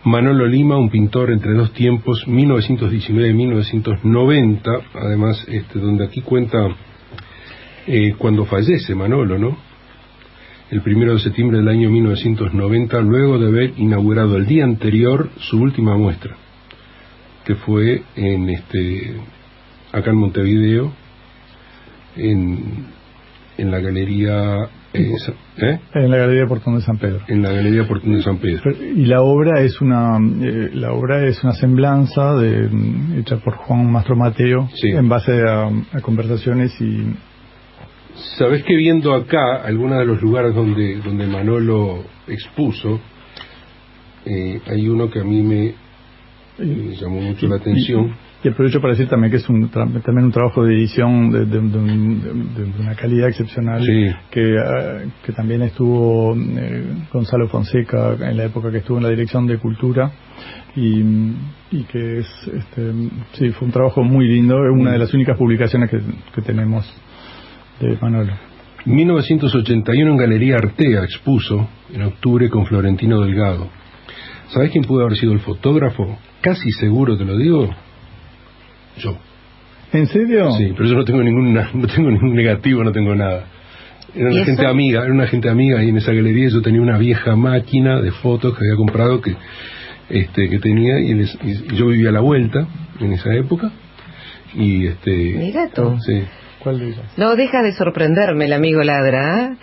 Manolo Lima, un pintor entre dos tiempos, 1919 y 1990, además donde aquí cuenta cuando fallece Manolo, ¿no? El 1 de septiembre del año 1990, luego de haber inaugurado el día anterior su última muestra, que fue acá en Montevideo, en la galería en la galería Portón de San Pedro. En la galería Portón de San Pedro. Y la obra es una semblanza hecha por Juan Mastro Mateo, sí, en base a conversaciones. Y sabes que viendo acá algunos de los lugares donde Manolo expuso, hay uno que a mí me llamó mucho la atención. Y aprovecho para decir también que es también un trabajo de edición de una calidad excepcional, sí, que también estuvo Gonzalo Fonseca en la época que estuvo en la Dirección de Cultura, y que sí, fue un trabajo muy lindo, es una de las únicas publicaciones que tenemos de Manolo. 1981 en Galería Artea expuso en octubre con Florentino Delgado. ¿Sabés quién pudo haber sido el fotógrafo? Casi seguro te lo digo. Yo. ¿En serio? Sí, pero yo no tengo ningún negativo, no tengo nada. Era una gente amiga ahí en esa galería. Yo tenía una vieja máquina de fotos que había comprado que tenía, y yo vivía a la vuelta en esa época. Y Mira tú. Sí. ¿Cuál de ellas? No deja de sorprenderme el amigo Ladra, ¿eh?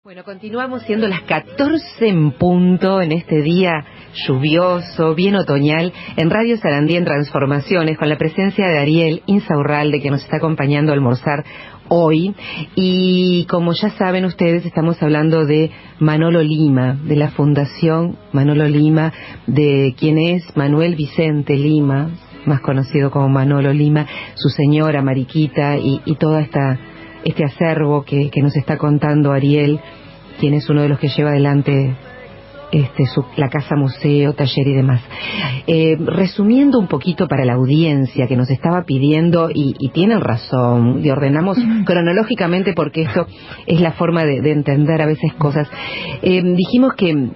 Bueno, continuamos siendo las 14 en punto en este día lluvioso, bien otoñal, en Radio Sarandí en Transformaciones, con la presencia de Ariel Insaurralde, que nos está acompañando a almorzar hoy. Y como ya saben ustedes, estamos hablando de Manolo Lima, de la Fundación Manolo Lima, de quien es Manuel Vicente Lima, más conocido como Manolo Lima, su señora Mariquita, y todo este acervo que nos está contando Ariel, quien es uno de los que lleva adelante la casa museo, taller y demás. Resumiendo un poquito para la audiencia que nos estaba pidiendo, y tienen razón, y ordenamos cronológicamente porque esto es la forma de entender a veces cosas. Dijimos que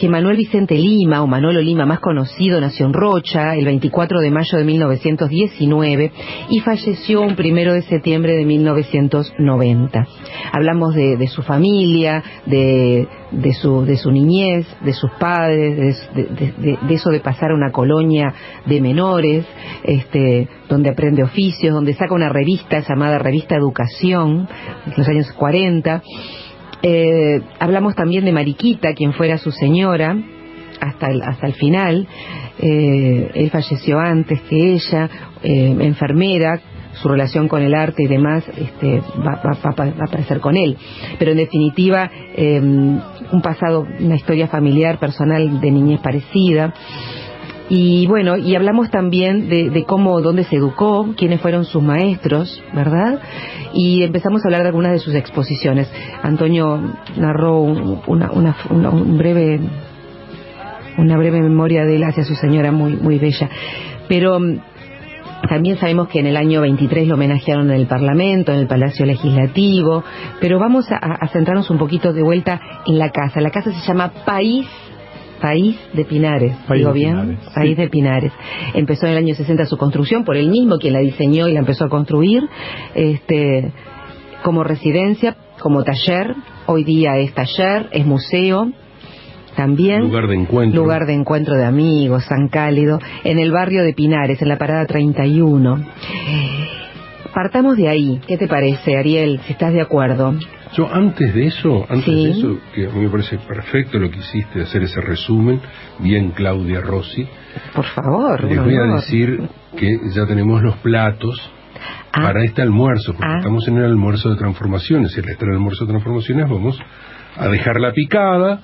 Manuel Vicente Lima, o Manolo Lima más conocido, nació en Rocha el 24 de mayo de 1919 y falleció un 1 de septiembre de 1990. Hablamos de su familia, de su niñez, de sus padres, de eso de pasar a una colonia de menores, donde aprende oficios, donde saca una revista llamada Revista Educación, en los años 40. Hablamos también de Mariquita, quien fuera su señora hasta el final. Él falleció antes que ella, enfermera. Su relación con el arte y demás va a aparecer con él, pero en definitiva un pasado, una historia familiar, personal, de niñez parecida. Y bueno, y hablamos también de dónde se educó, quiénes fueron sus maestros, ¿verdad? Y empezamos a hablar de algunas de sus exposiciones. Antonio narró una breve memoria de él hacia su señora, muy, muy bella. Pero también sabemos que en el año 23 lo homenajearon en el Parlamento, en el Palacio Legislativo. Pero vamos a centrarnos un poquito de vuelta en la casa. La casa se llama País de Pinares, ¿digo bien? País de Pinares. Empezó en el año 60 su construcción por él mismo, quien la diseñó y la empezó a construir, como residencia, como taller. Hoy día es taller, es museo también. Lugar de encuentro de amigos, San Cálido, en el barrio de Pinares, en la parada 31. Partamos de ahí. ¿Qué te parece, Ariel, si estás de acuerdo? Yo antes de eso, Sí. que a mí me parece perfecto lo que hiciste, hacer ese resumen, bien Claudia Rossi, Por favor. les un voy a honor. decir que ya tenemos los platos para este almuerzo, porque estamos en el almuerzo de transformaciones, y al estar en el almuerzo de transformaciones vamos a dejarla picada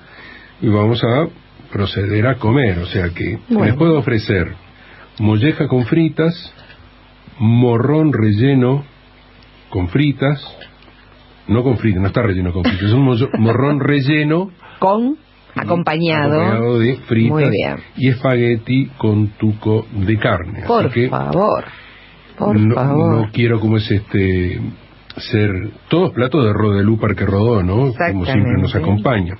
y vamos a proceder a comer, o sea que les puedo ofrecer molleja con fritas, morrón relleno con fritas, no con fritas, no está relleno con fritas, es un morrón relleno con acompañado de fritas. Muy bien. Y espagueti con tuco de carne. Por Así que favor. Por no, favor. no quiero como es ser todos platos de Rodelú Parque Rodó, ¿no? Como siempre nos acompaña.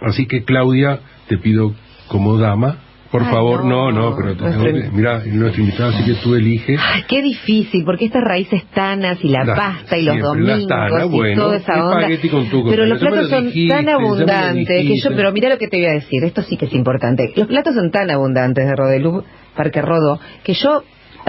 Así que Claudia, te pido como dama, por favor, no, pero te tengo que, mira, nuestro invitado, así que tú eliges. Ay, qué difícil, porque estas raíces tanas y la pasta y los domingos tana, y bueno, toda esa onda. Con tuco, pero los platos son dijiste, tan abundantes que yo, pero mira lo que te voy a decir, esto sí que es importante. Los platos son tan abundantes de Rodelú Parque Rodó que yo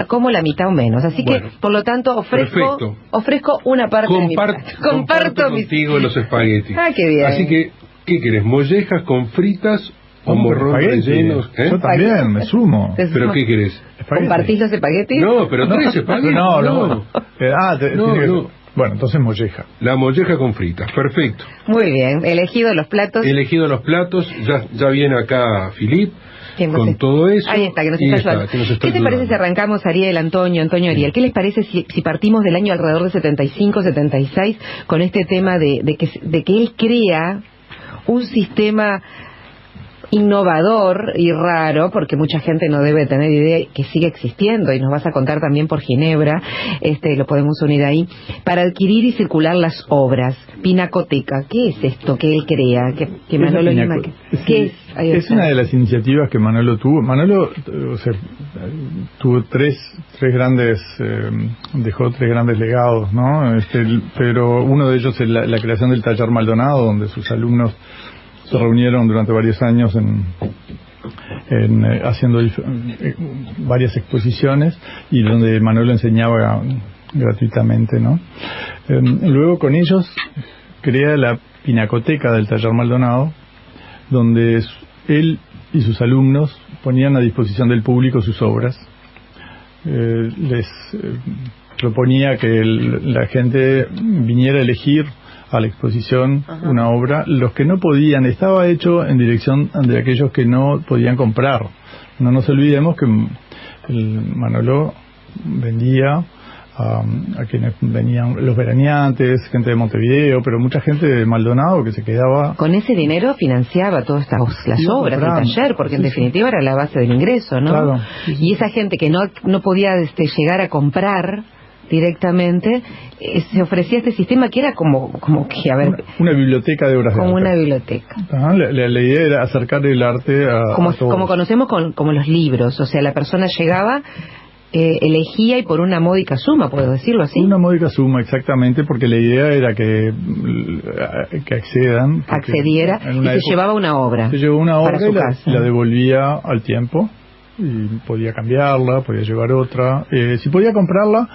como la mitad o menos, así que por lo tanto ofrezco una parte de mi plato. Comparto contigo los espaguetis. Ah, qué bien. Así que, ¿qué querés? ¿Mollejas con fritas o morrón rellenos? Yo también me sumo. ¿Pero qué querés? ¿Compartís los espaguetis? No, pero tres espaguetis. No. Bueno, entonces molleja. La molleja con fritas, perfecto. Muy bien, elegido los platos, ya viene acá Filip con todo eso. Ahí está, que nos está ayudando. ¿Qué te parece si arrancamos, Ariel, Antonio Ariel? ¿Qué les parece si partimos del año alrededor de 75, 76 con este tema de que él crea un sistema innovador y raro, porque mucha gente no debe tener idea que sigue existiendo, y nos vas a contar también por Ginebra, lo podemos unir ahí, para adquirir y circular las obras? Pinacoteca, ¿qué es esto que él crea? Que Manolo Lima, ¿qué es? Es una de las iniciativas que Manolo tuvo. Manolo tuvo tres grandes, dejó tres grandes legados, ¿no? Pero uno de ellos es la creación del Taller Maldonado, donde sus alumnos se reunieron durante varios años haciendo varias exposiciones, y donde Manolo enseñaba gratuitamente, ¿no? Luego con ellos crea la Pinacoteca del Taller Maldonado, donde él y sus alumnos ponían a disposición del público sus obras. Les proponía que la gente viniera a elegir a la exposición una obra. Los que no podían, estaba hecho en dirección de aquellos que no podían comprar. No nos olvidemos que Manolo vendía a quienes venían, los veraneantes, gente de Montevideo, pero mucha gente de Maldonado que se quedaba. Con ese dinero financiaba todas las obras del taller, porque en definitiva era la base del ingreso, ¿no? Claro, y esa gente que no podía llegar a comprar directamente, se ofrecía este sistema que era como que, a ver, una biblioteca de obras de arte. Como una biblioteca. La idea era acercar el arte a todos. Como conocemos como los libros, o sea, la persona llegaba, elegía, y por una módica suma, puedo decirlo así. Una módica suma, exactamente, porque la idea era que accediera, y se llevaba una obra. Se llevó una obra para su casa. La devolvía al tiempo, y podía cambiarla, podía llevar otra. Si podía comprarla,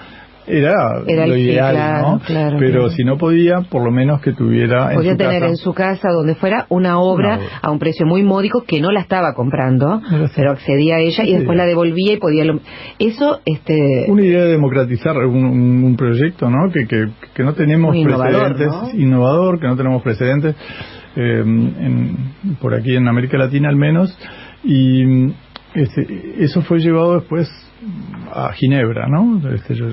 era lo ideal, claro, ¿no? Claro, pero claro. si no podía, por lo menos que tuviera en su casa, donde fuera, una obra a un precio muy módico, que no la estaba comprando, pero accedía a ella y después la devolvía y podía... Eso, Una idea de democratizar un proyecto, ¿no? Que no tenemos precedentes, ¿no? Innovador, que no tenemos precedentes por aquí en América Latina al menos, y eso fue llevado después a Ginebra, ¿no? Yo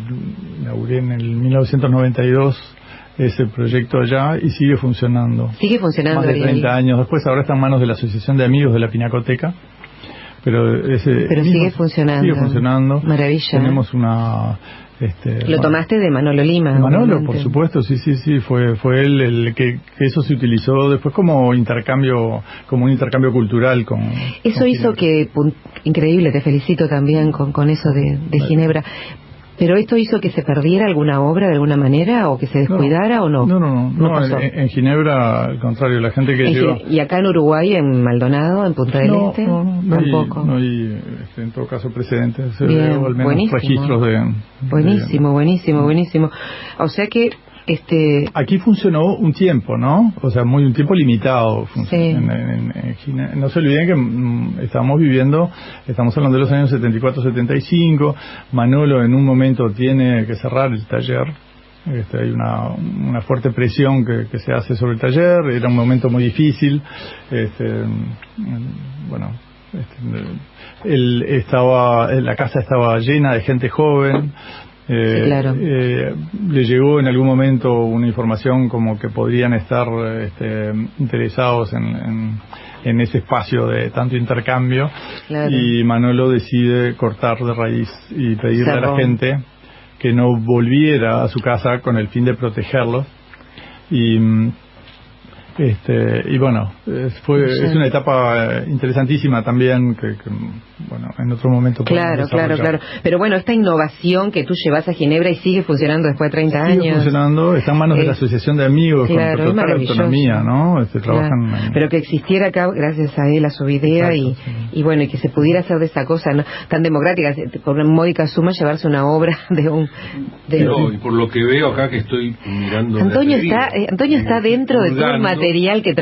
inauguré en el 1992 ese proyecto allá, y sigue funcionando. Sigue funcionando. Más de 30 años después, ahora está en manos de la Asociación de Amigos de la Pinacoteca. Pero sigue funcionando. Sigue funcionando. Maravilla. Tenemos una... Lo tomaste de Manolo Lima. Manolo, por supuesto, sí, fue él el que eso se utilizó después como un intercambio cultural con... Eso hizo que, increíble, te felicito también con eso de Ginebra. ¿Pero esto hizo que se perdiera alguna obra de alguna manera, o que se descuidara, o no? No, en Ginebra, al contrario, la gente que lleva... ¿Y acá en Uruguay, en Maldonado, en Punta del Este? Tampoco. No hay, en todo caso, precedentes, Bien, o al menos registros de... Buenísimo. O sea que Aquí funcionó un tiempo, ¿no? O sea, un tiempo limitado. Sí. En China. No se olviden que estamos hablando de los años 74-75. Manolo en un momento tiene que cerrar el taller. Hay una fuerte presión que se hace sobre el taller. Era un momento muy difícil. La casa estaba llena de gente joven. Sí, claro. Le llegó en algún momento una información como que podrían estar interesados en ese espacio de tanto intercambio. Claro. Y Manolo decide cortar de raíz y pedirle a la gente que no volviera a su casa con el fin de protegerlos. Y bueno, es una etapa interesantísima también que en otro momento claro. Pero bueno, esta innovación que tú llevas a Ginebra y sigue funcionando después de 30 años. Sigue funcionando, está en manos de la Asociación de Amigos, claro, con total autonomía, ¿no? Trabajan pero que existiera acá gracias a él, a su idea. Exacto, y bueno, y que se pudiera hacer de esa cosa, ¿no?, tan democrática, por una módica suma llevarse una obra y por lo que veo acá que estoy mirando Antonio está dentro de todo el material que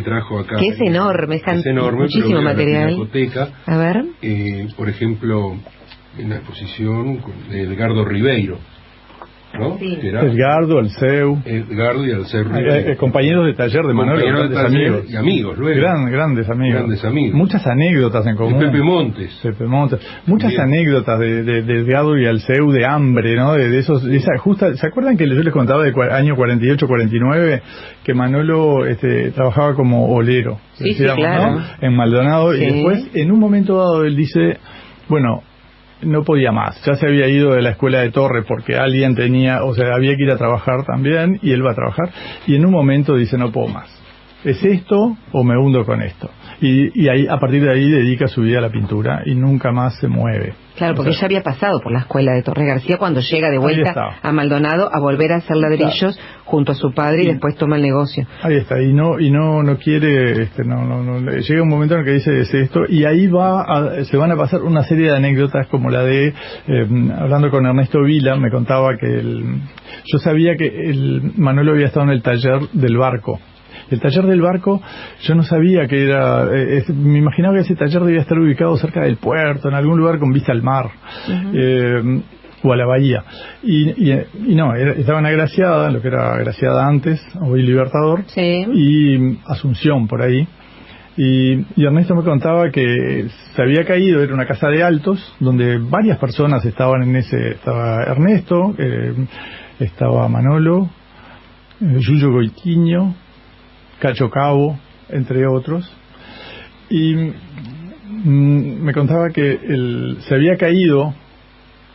trajo acá, que es enorme, muchísimo material. A ver. Por ejemplo, en la exposición de Edgardo Ribeiro, ¿no? Sí. Edgardo, Alceu. Edgardo y Alceu Ribeiro. Compañeros de taller de Manolo, grandes amigos. Y amigos, luego. Grandes amigos. Muchas anécdotas en común. Pepe Montes. Muchas anécdotas de Edgardo y Alceu de hambre, ¿no? ¿Se acuerdan que yo les contaba del año 48-49 que Manolo trabajaba como olero? Sí, claro. ¿no? En Maldonado. Sí. Y después, en un momento dado, él dice, bueno, no podía más, ya se había ido de la escuela de Torre porque alguien había que ir a trabajar también, y él va a trabajar, y en un momento dice, no puedo más, ¿es esto o me hundo con esto? Y ahí, a partir de ahí dedica su vida a la pintura y nunca más se mueve. Claro, porque ya había pasado por la escuela de Torres García cuando llega de vuelta a Maldonado a volver a hacer ladrillos junto a su padre, y después toma el negocio. Ahí está, y no quiere, llega un momento en el que dice es esto, y ahí se van a pasar una serie de anécdotas como la de, hablando con Ernesto Vila, me contaba que yo sabía que Manolo había estado en el taller del barco. El taller del barco, yo no sabía que era, me imaginaba que ese taller debía estar ubicado cerca del puerto, en algún lugar con vista al mar, o a la bahía. Y no, estaba en Agraciada, lo que era Agraciada antes, hoy Libertador, sí, y Asunción, por ahí. Y Ernesto me contaba que se había caído, era una casa de altos, donde varias personas estaban estaba Ernesto, estaba Manolo, Yuyo Goitiño, Cacho Cabo, entre otros, y me contaba que se había caído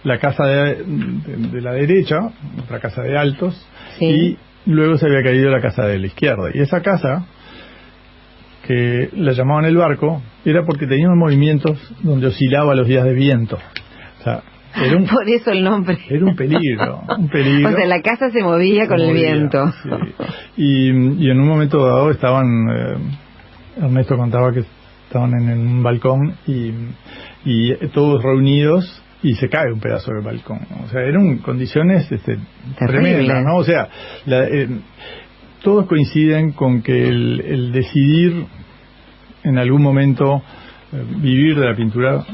la casa de la derecha, otra casa de altos, sí, y luego se había caído la casa de la izquierda, y esa casa, que la llamaban el barco, era porque tenía unos movimientos donde oscilaba los días de viento. O sea, por eso el nombre. Era un peligro. O sea, la casa se movía con el viento. Sí. Y en un momento dado Ernesto contaba que estaban en un balcón y todos reunidos y se cae un pedazo del balcón. O sea, eran condiciones tremendas, ¿no? O sea, todos coinciden con que el decidir en algún momento vivir de la pintura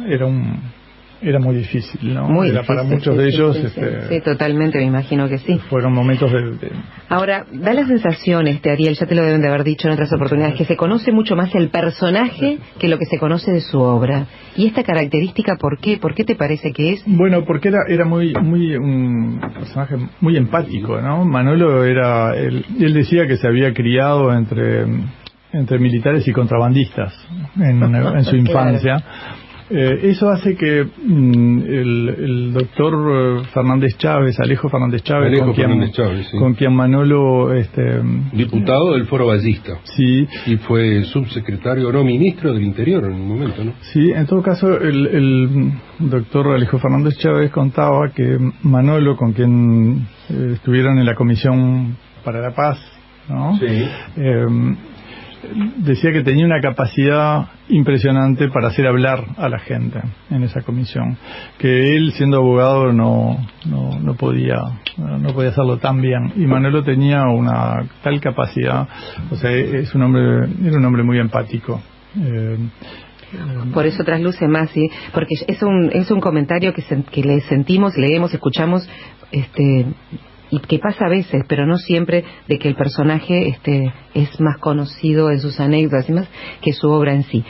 era muy difícil, ¿no? Muy era difícil, para muchos de ellos. Sí, totalmente, me imagino que sí. Fueron momentos Ahora, da la sensación, Ariel, ya te lo deben de haber dicho en otras oportunidades, que se conoce mucho más el personaje que lo que se conoce de su obra. ¿Y esta característica por qué? ¿Por qué te parece que es? Bueno, porque era muy un personaje muy empático, ¿no? Manolo él decía que se había criado entre militares y contrabandistas en su infancia. Claro. Eso hace que el doctor Alejo Fernández Chávez, con quien Manolo... diputado del Foro Ballista. Sí. Y fue subsecretario, no, ministro del Interior en un momento, ¿no? Sí, en todo caso, el doctor Alejo Fernández Chávez contaba que Manolo, con quien estuvieron en la Comisión para la Paz, ¿no? Sí. decía que tenía una capacidad impresionante para hacer hablar a la gente en esa comisión, que él, siendo abogado, no podía hacerlo tan bien, y Manolo tenía una tal capacidad. O sea, era un hombre muy empático. Por eso trasluce más, sí, porque es un comentario que le sentimos, leemos, escuchamos, y que pasa a veces, pero no siempre, de que el personaje es más conocido en sus anécdotas y más que su obra en sí,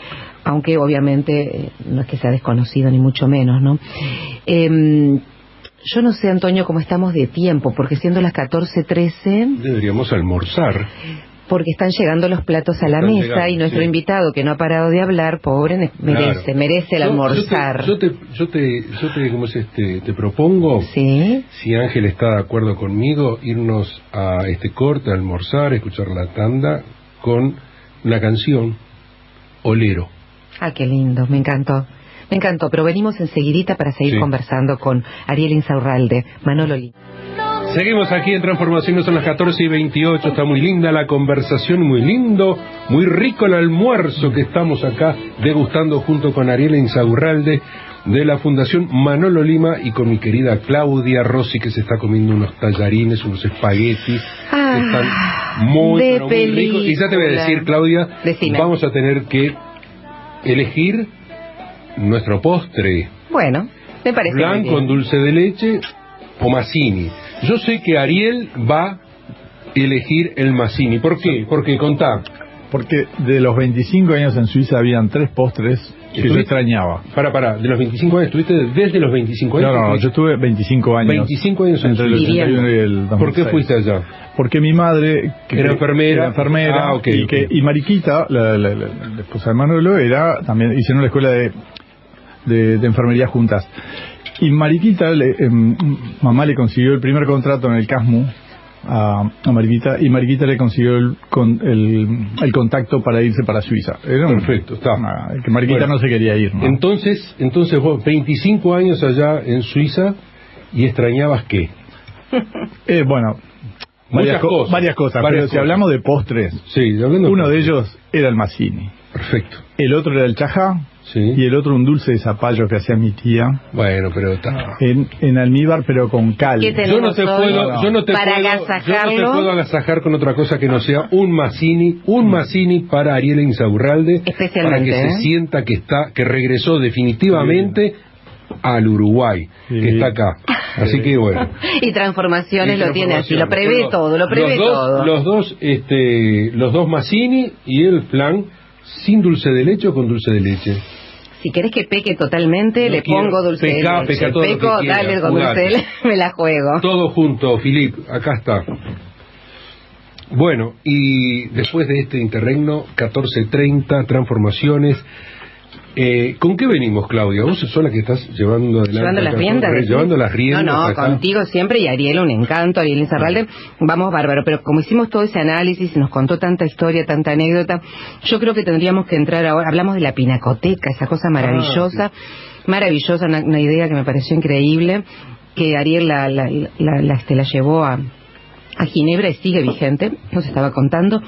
aunque obviamente no es que sea desconocido ni mucho menos, ¿no? Yo no sé, Antonio, cómo estamos de tiempo, porque siendo las 14:13 deberíamos almorzar. Porque están llegando los platos a la mesa y nuestro invitado, que no ha parado de hablar, pobre, merece el almorzar. Yo te ¿cómo es te propongo, ¿sí? Si Ángel está de acuerdo conmigo, irnos a este corte, a almorzar, escuchar la tanda con una canción, Olero. Ah, qué lindo, me encantó, pero venimos enseguidita para seguir conversando con Ariel Insaurralde, Manolo Lima. Seguimos aquí en Transformaciones, son las 14:28, está muy linda la conversación, muy lindo, muy rico el almuerzo que estamos acá degustando junto con Ariel Insaurralde de la Fundación Manolo Lima y con mi querida Claudia Rossi, que se está comiendo unos tallarines, unos espaguetis que están muy ricos. Y ya te voy a decir, Claudia, vamos a tener que elegir nuestro postre. Bueno, me parece flan con dulce de leche o Mazzini. Yo sé que Ariel va a elegir el Mazzini. ¿Por qué? Porque contá. Porque de los 25 años en Suiza habían 3 postres que yo extrañaba. Para, de los 25 años, ¿estuviste desde los 25 años? No, yo estuve 25 años. 25 años entre el 81 y el 2006. ¿Por qué fuiste allá? Porque mi madre, que era enfermera, y Mariquita, la esposa de Manolo, también hicieron la escuela de enfermería juntas. Y Mariquita, mamá le consiguió el primer contrato en el CASMU a Mariquita, y Mariquita le consiguió el contacto para irse para Suiza. Perfecto, está. Que Mariquita no se quería ir, ¿no? Entonces vos, 25 años allá en Suiza, ¿y extrañabas qué? Bueno, varias cosas, pero si hablamos de postres, uno de ellos era el Mazzini. Perfecto. El otro era el chajá. Sí. Y el otro un dulce de zapallo que hacía mi tía. Bueno, pero está en almíbar, pero con cal. Yo no te puedo agasajar con otra cosa que no sea un Mazzini para Ariel Insaurralde, para que se sienta que regresó definitivamente al Uruguay, que está acá. Así que bueno. Y Transformaciones lo tiene así, lo prevé todo. Los dos Mazzini y el flan sin dulce de leche o con dulce de leche. Si querés que peque totalmente, le pongo dulce de leche. Peca todo Peco, lo que quieras, dale con dulce de leche, me la juego. Todo junto, Filip, acá está. Bueno, y después de este interregno, 14:30, Transformaciones. ¿Con qué venimos, Claudia? Vos sos la que estás llevando adelante. Llevando las riendas. No, acá. Contigo siempre, y Ariel, un encanto, Ariel Insaurralde, vamos bárbaro. Pero como hicimos todo ese análisis y nos contó tanta historia, tanta anécdota, yo creo que tendríamos que entrar ahora. Hablamos de la pinacoteca, esa cosa maravillosa, maravillosa, una idea que me pareció increíble, que Ariel la llevó a Ginebra y sigue vigente, nos estaba contando,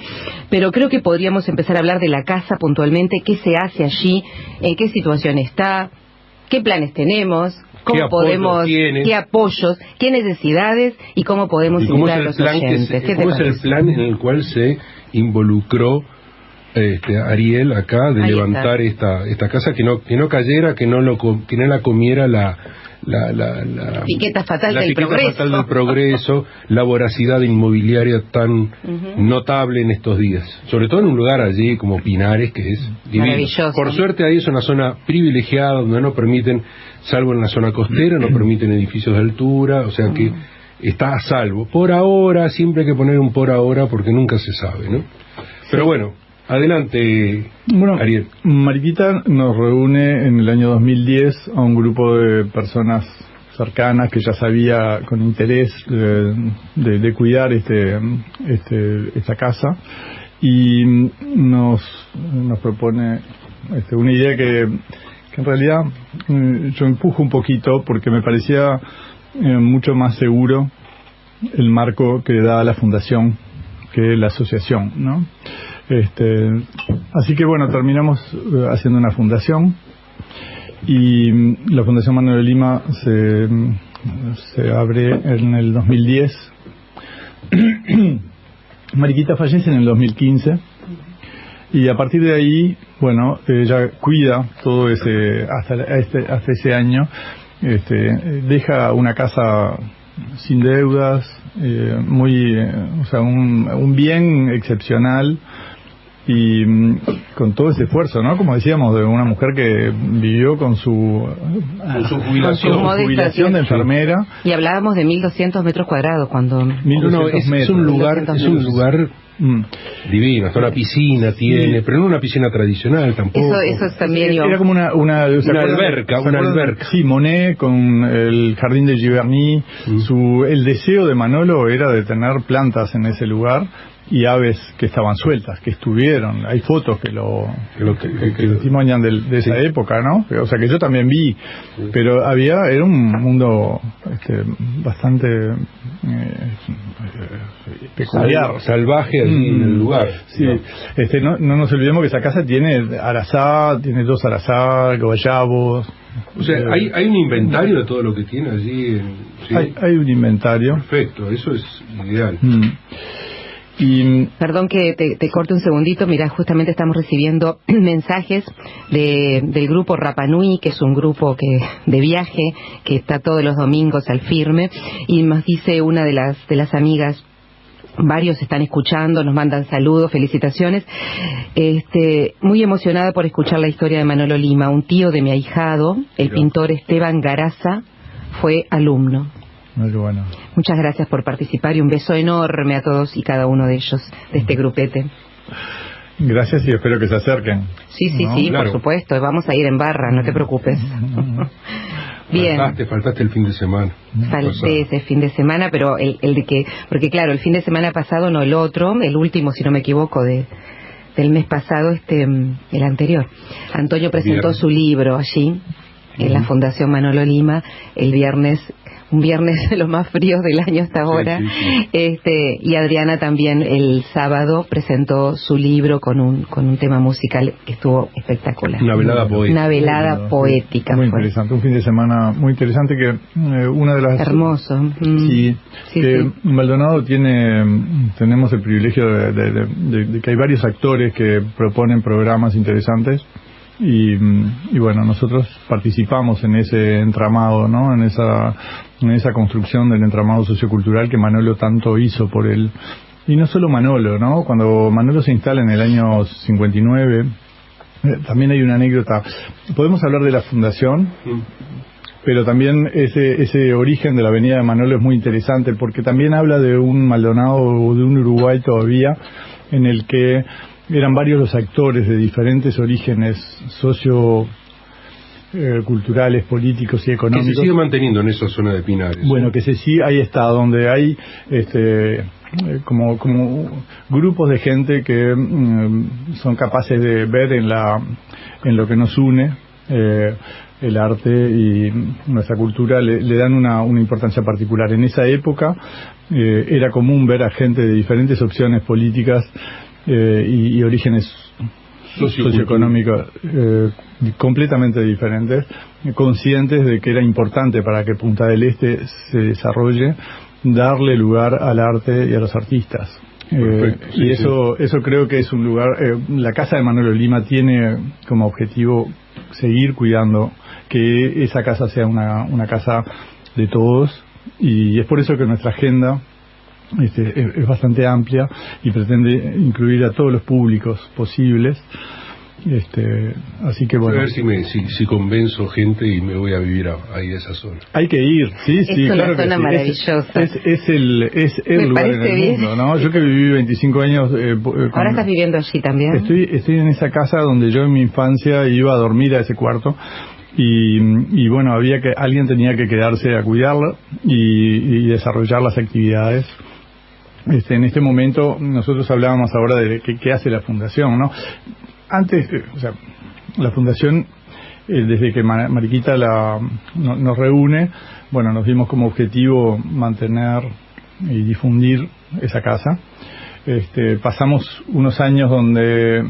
pero creo que podríamos empezar a hablar de la casa puntualmente, qué se hace allí, en qué situación está, qué planes tenemos, cómo podemos, qué apoyos, qué necesidades y cómo podemos invitar a los oyentes. ¿Cómo es el plan en el cual se involucró Ariel acá de levantar esta casa, que no cayera, que no la comiera la piqueta fatal del progreso, la voracidad inmobiliaria tan notable en estos días, sobre todo en un lugar allí como Pinares, que es divino. Por suerte ahí es una zona privilegiada donde no permiten, salvo en la zona costera, no permiten edificios de altura, o sea que está a salvo. Por ahora, siempre hay que poner un por ahora porque nunca se sabe, ¿no? Pero bueno, adelante, Ariel. Mariquita nos reúne en el año 2010 a un grupo de personas cercanas que ya sabía con interés de cuidar esta casa, y nos propone una idea que en realidad yo empujo un poquito porque me parecía mucho más seguro el marco que da la fundación que la asociación, ¿no? Así que bueno, terminamos haciendo una fundación, y la Fundación Manolo Lima se abre en el 2010. Mariquita fallece en el 2015, y a partir de ahí, bueno, ella cuida todo ese hasta ese año, deja una casa sin deudas, o sea, un bien excepcional, y con todo ese esfuerzo, ¿no? Como decíamos, de una mujer que vivió con su jubilación de enfermera. Y hablábamos de 1.200 metros cuadrados cuando... Es un lugar divino, hasta una piscina tiene, pero no una piscina tradicional tampoco. Eso es también... Era como una alberca. Sí, Monet con el jardín de Giverny. El deseo de Manolo era de tener plantas en ese lugar y aves que estaban sueltas, que estuvieron. Hay fotos que testimonian de esa época, ¿no? O sea, que yo también vi, pero era un mundo bastante peculiar, salvaje allí en el lugar. Sí. No nos olvidemos que esa casa tiene arazá, tiene 2 arazá, guayabos. O sea, hay un inventario de todo lo que tiene allí. ¿Sí? Hay un inventario. Perfecto, eso es ideal. Perdón que te corte un segundito. Mira, justamente estamos recibiendo mensajes del grupo Rapa Nui, que es un grupo de viaje que está todos los domingos al firme, y nos dice una de las amigas: varios están escuchando, nos mandan saludos, felicitaciones. Muy emocionada por escuchar la historia de Manolo Lima. Un tío de mi ahijado, el pintor Esteban Garaza, fue alumno. Muy bueno. Muchas gracias por participar, y un beso enorme a todos y cada uno de ellos, de este grupete. Gracias, y espero que se acerquen. Sí, claro. Por supuesto, vamos a ir en barra, no te preocupes. Bien. Faltaste el fin de semana. Falté ese fin de semana, pero porque claro, el fin de semana pasado, no el otro, el último, si no me equivoco, del mes pasado, el anterior. Antonio presentó su libro allí, en la Fundación Manolo Lima, el viernes, un viernes de los más fríos del año hasta ahora. Y Adriana también el sábado presentó su libro con un tema musical que estuvo espectacular. Una velada poética. Muy interesante, un fin de semana muy interesante, que una de las... Hermoso. Sí. Maldonado tenemos el privilegio de que hay varios actores que proponen programas interesantes. Y bueno, nosotros participamos en ese entramado, ¿no? En esa construcción del entramado sociocultural que Manolo tanto hizo por él. Y no solo Manolo, ¿no? Cuando Manolo se instala en el año 59, también hay una anécdota. Podemos hablar de la fundación, pero también ese origen de la avenida de Manolo es muy interesante, porque también habla de un Maldonado o de un Uruguay todavía en el que eran varios los actores de diferentes orígenes culturales, políticos y económicos. Que se sigue manteniendo en esa zona de Pinares. Bueno, que ahí está, donde hay como grupos de gente que son capaces de ver en lo que nos une, el arte y nuestra cultura le dan una importancia particular. En esa época era común ver a gente de diferentes opciones políticas y orígenes socioeconómicos completamente diferentes, conscientes de que era importante para que Punta del Este se desarrolle, darle lugar al arte y a los artistas. Y eso creo que es un lugar, la Casa de Manolo Lima tiene como objetivo seguir cuidando que esa casa sea una casa de todos, y es por eso que nuestra agenda es bastante amplia y pretende incluir a todos los públicos posibles. Así que bueno, a ver si convenzo gente y me voy a vivir ahí a esa zona. Hay que ir, sí, claro, una zona maravillosa. Es el lugar en el mundo, ¿no? Yo que viví 25 años. Ahora estás viviendo allí también. Estoy en esa casa donde yo en mi infancia iba a dormir a ese cuarto. Y bueno, alguien tenía que quedarse a cuidarla y desarrollar las actividades. En este momento nosotros hablábamos ahora de qué hace la fundación, ¿no? Antes, la fundación, desde que Mariquita nos reúne, bueno, nos dimos como objetivo mantener y difundir esa casa. pasamos unos años donde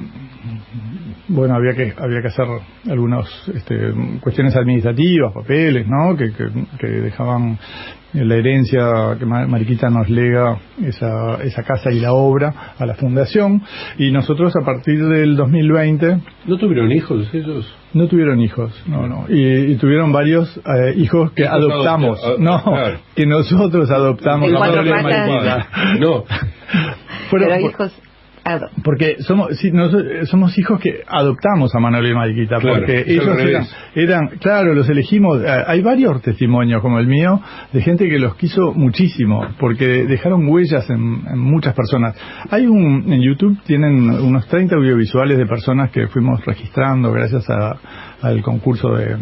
bueno, había que hacer algunas cuestiones administrativas, papeles, ¿no? Que dejaban la herencia que Mariquita nos lega, esa casa y la obra a la fundación, y nosotros a partir del 2020... ¿No tuvieron hijos ellos? No tuvieron hijos, no. Y tuvieron varios hijos que adoptamos, claro. Que nosotros adoptamos. ¿En cuatro patas? No. Pero hijos... Porque somos hijos que adoptamos a Manolo y Mariquita, claro, porque ellos eran, claro, los elegimos. Hay varios testimonios como el mío de gente que los quiso muchísimo, porque dejaron huellas en muchas personas. En YouTube tienen unos 30 audiovisuales de personas que fuimos registrando gracias al concurso de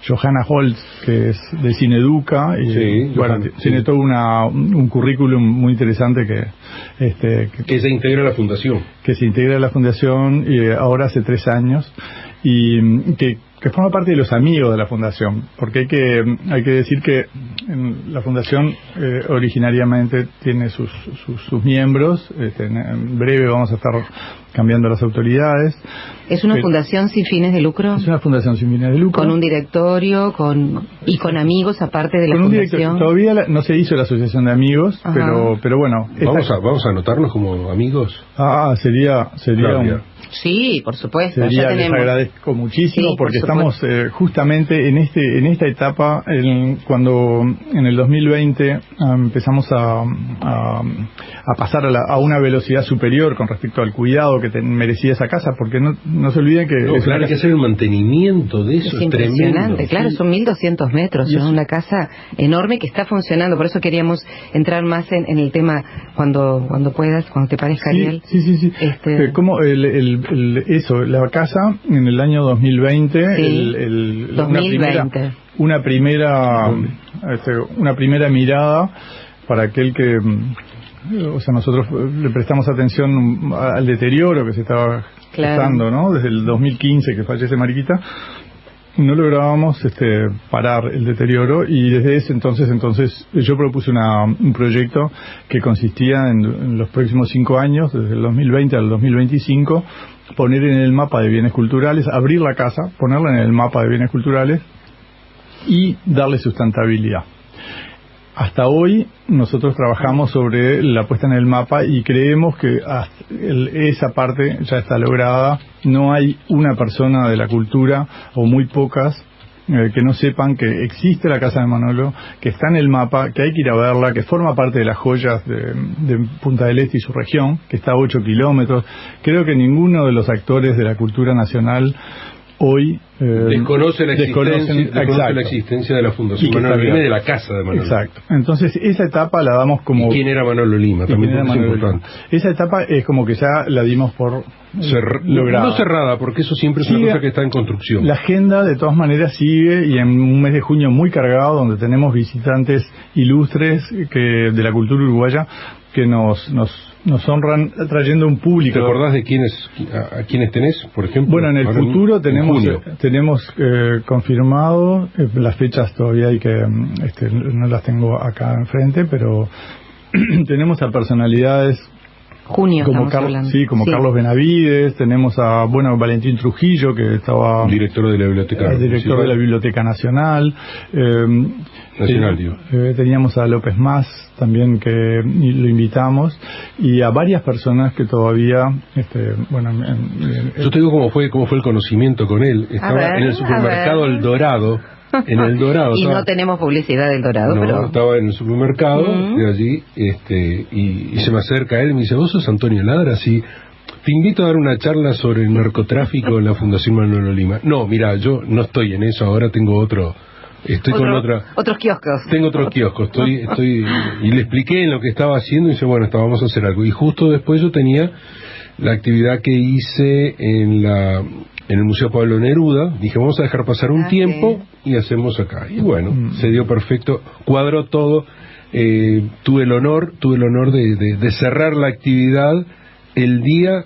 Johanna Holtz, que es de Cineduca, y sí, bueno, tiene todo un currículum muy interesante que se integra a la fundación. Que se integra a la fundación ahora hace 3 años, y que forma parte de los amigos de la fundación, porque hay que decir que la fundación originariamente tiene sus miembros. En breve vamos a estar cambiando las autoridades. ¿Es una fundación sin fines de lucro? Es una fundación sin fines de lucro. ¿Con un directorio y con amigos aparte de la fundación? Todavía no se hizo la asociación de amigos, pero bueno. ¿Vamos a anotarnos como amigos? Sería Sí, por supuesto. Les tenemos. agradezco muchísimo, sí, porque estamos justamente en esta etapa, cuando en el 2020 empezamos a pasar a una velocidad superior con respecto al cuidado que merecía esa casa, porque no se olviden que... claro, hay que hacer el mantenimiento de eso, es tremendo. Claro, son 1.200 metros, es una casa enorme que está funcionando, por eso queríamos entrar más en el tema cuando puedas, cuando te parezca, Ariel. Sí. Como la casa en el año 2020, 2020. Una primera mirada para aquel que... O sea, nosotros le prestamos atención al deterioro que se estaba gestando, ¿no? Desde el 2015 que fallece Mariquita, no lográbamos parar el deterioro, y desde ese entonces yo propuse un proyecto que consistía en los próximos 5 años, desde el 2020 al 2025, poner en el mapa de bienes culturales, abrir la casa, ponerla en el mapa de bienes culturales y darle sustentabilidad. Hasta hoy nosotros trabajamos sobre la puesta en el mapa y creemos que esa parte ya está lograda. No hay una persona de la cultura, o muy pocas, que no sepan que existe la casa de Manolo, que está en el mapa, que hay que ir a verla, que forma parte de las joyas de Punta del Este y su región, que está a 8 kilómetros. Creo que ninguno de los actores de la cultura nacional hoy desconoce la existencia de la Fundación Manolo Lima y de la casa de Manolo. Exacto. Entonces esa etapa la damos como... ¿Y quién era Manolo Lima? También es importante. Esa etapa es como que ya la dimos por lograda. No cerrada, porque eso siempre es una cosa que está en construcción. La agenda de todas maneras sigue, y en un mes de junio muy cargado, donde tenemos visitantes ilustres de la cultura uruguaya que nos honran trayendo un público. ¿Te acordás de a quiénes tenés, por ejemplo? Bueno, en el futuro tenemos confirmado las fechas, todavía no las tengo acá enfrente, pero tenemos a personalidades junio como Carlos Benavides, tenemos a Valentín Trujillo, que estaba director de la Biblioteca Nacional, digo. Teníamos a López Más también, que lo invitamos, y a varias personas que todavía yo te digo cómo fue el conocimiento con él. Estaba en el supermercado El Dorado. En El Dorado. Y no tenemos publicidad del Dorado, pero... estaba en el supermercado, de allí, y se me acerca él y me dice: ¿vos sos Antonio Ladra? Sí. Te invito a dar una charla sobre el narcotráfico en la Fundación Manolo Lima. No, mira, yo no estoy en eso, ahora tengo otros kioscos. Tengo otro kiosco, y le expliqué en lo que estaba haciendo, y dice: bueno, vamos a hacer algo. Y justo después yo tenía la actividad que hice en el Museo Pablo Neruda. Dije: vamos a dejar pasar un tiempo y hacemos acá. Y bueno, se dio perfecto, cuadró todo. Tuve el honor de cerrar la actividad el día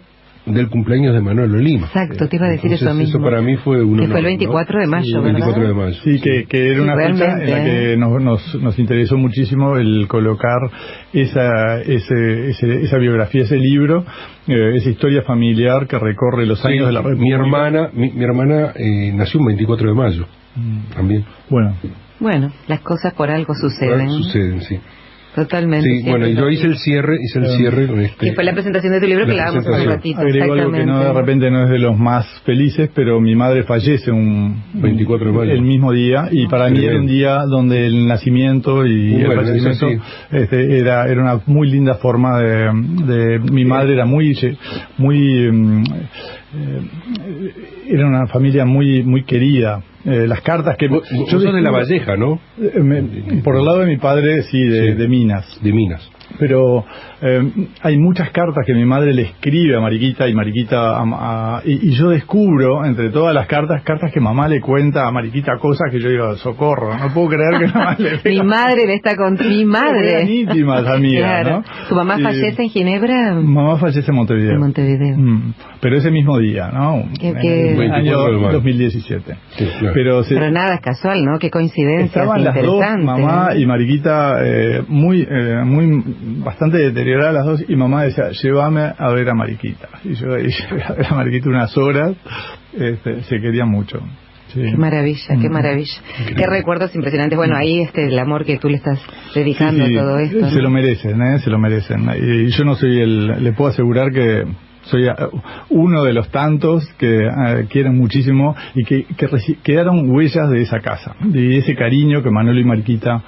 del cumpleaños de Manolo Lima. Exacto, te iba a decir. Entonces, eso mismo. Eso para mí fue un honor, que fue el 24 de mayo, sí, ¿verdad? 24 de mayo. Sí, que era una fecha en la que nos interesó muchísimo el colocar esa biografía, ese libro, esa historia familiar que recorre los años de la República. Mi hermana nació un 24 de mayo, también. Bueno, las cosas por algo suceden. Suceden, sí. Totalmente. Sí, bueno, y yo hice el cierre con este. Que fue la presentación de tu libro que la damos hace un ratito. Agrego algo que de repente no es de los más felices, pero mi madre fallece un 24 de mayo. El mismo día, y para mí era un día donde el nacimiento y el fallecimiento era una muy linda forma de mi madre era muy era una familia muy querida. Las cartas que vos sos de La Valleja, ¿no? Por el lado de mi padre, sí, de Minas. De Minas. Pero hay muchas cartas que mi madre le escribe a Mariquita, y Mariquita y yo descubro entre todas las cartas que mamá le cuenta a Mariquita, cosas que yo digo, socorro, no puedo creer que mamá le mi madre le está con mi madre. Eran íntimas amigas, claro. ¿no? ¿Tu mamá fallece en Ginebra? Mamá fallece en Montevideo. En Montevideo. Pero ese mismo día, ¿no? En el año 2017. Sí, claro. Pero nada es casual, ¿no? Qué coincidencia. Estaban las dos, mamá y Mariquita, bastante deterioradas las dos, y mamá decía, llévame a ver a Mariquita. Y yo llevé a ver a Mariquita unas horas, se querían mucho. Sí. Qué maravilla, qué maravilla. Qué recuerdos impresionantes. Bueno, ahí el amor que tú le estás dedicando a todo esto, ¿no? Se lo merecen, se lo merecen. Y yo no soy le puedo asegurar que soy uno de los tantos que quieren muchísimo y que quedaron huellas de esa casa, de ese cariño que Manolo y Mariquita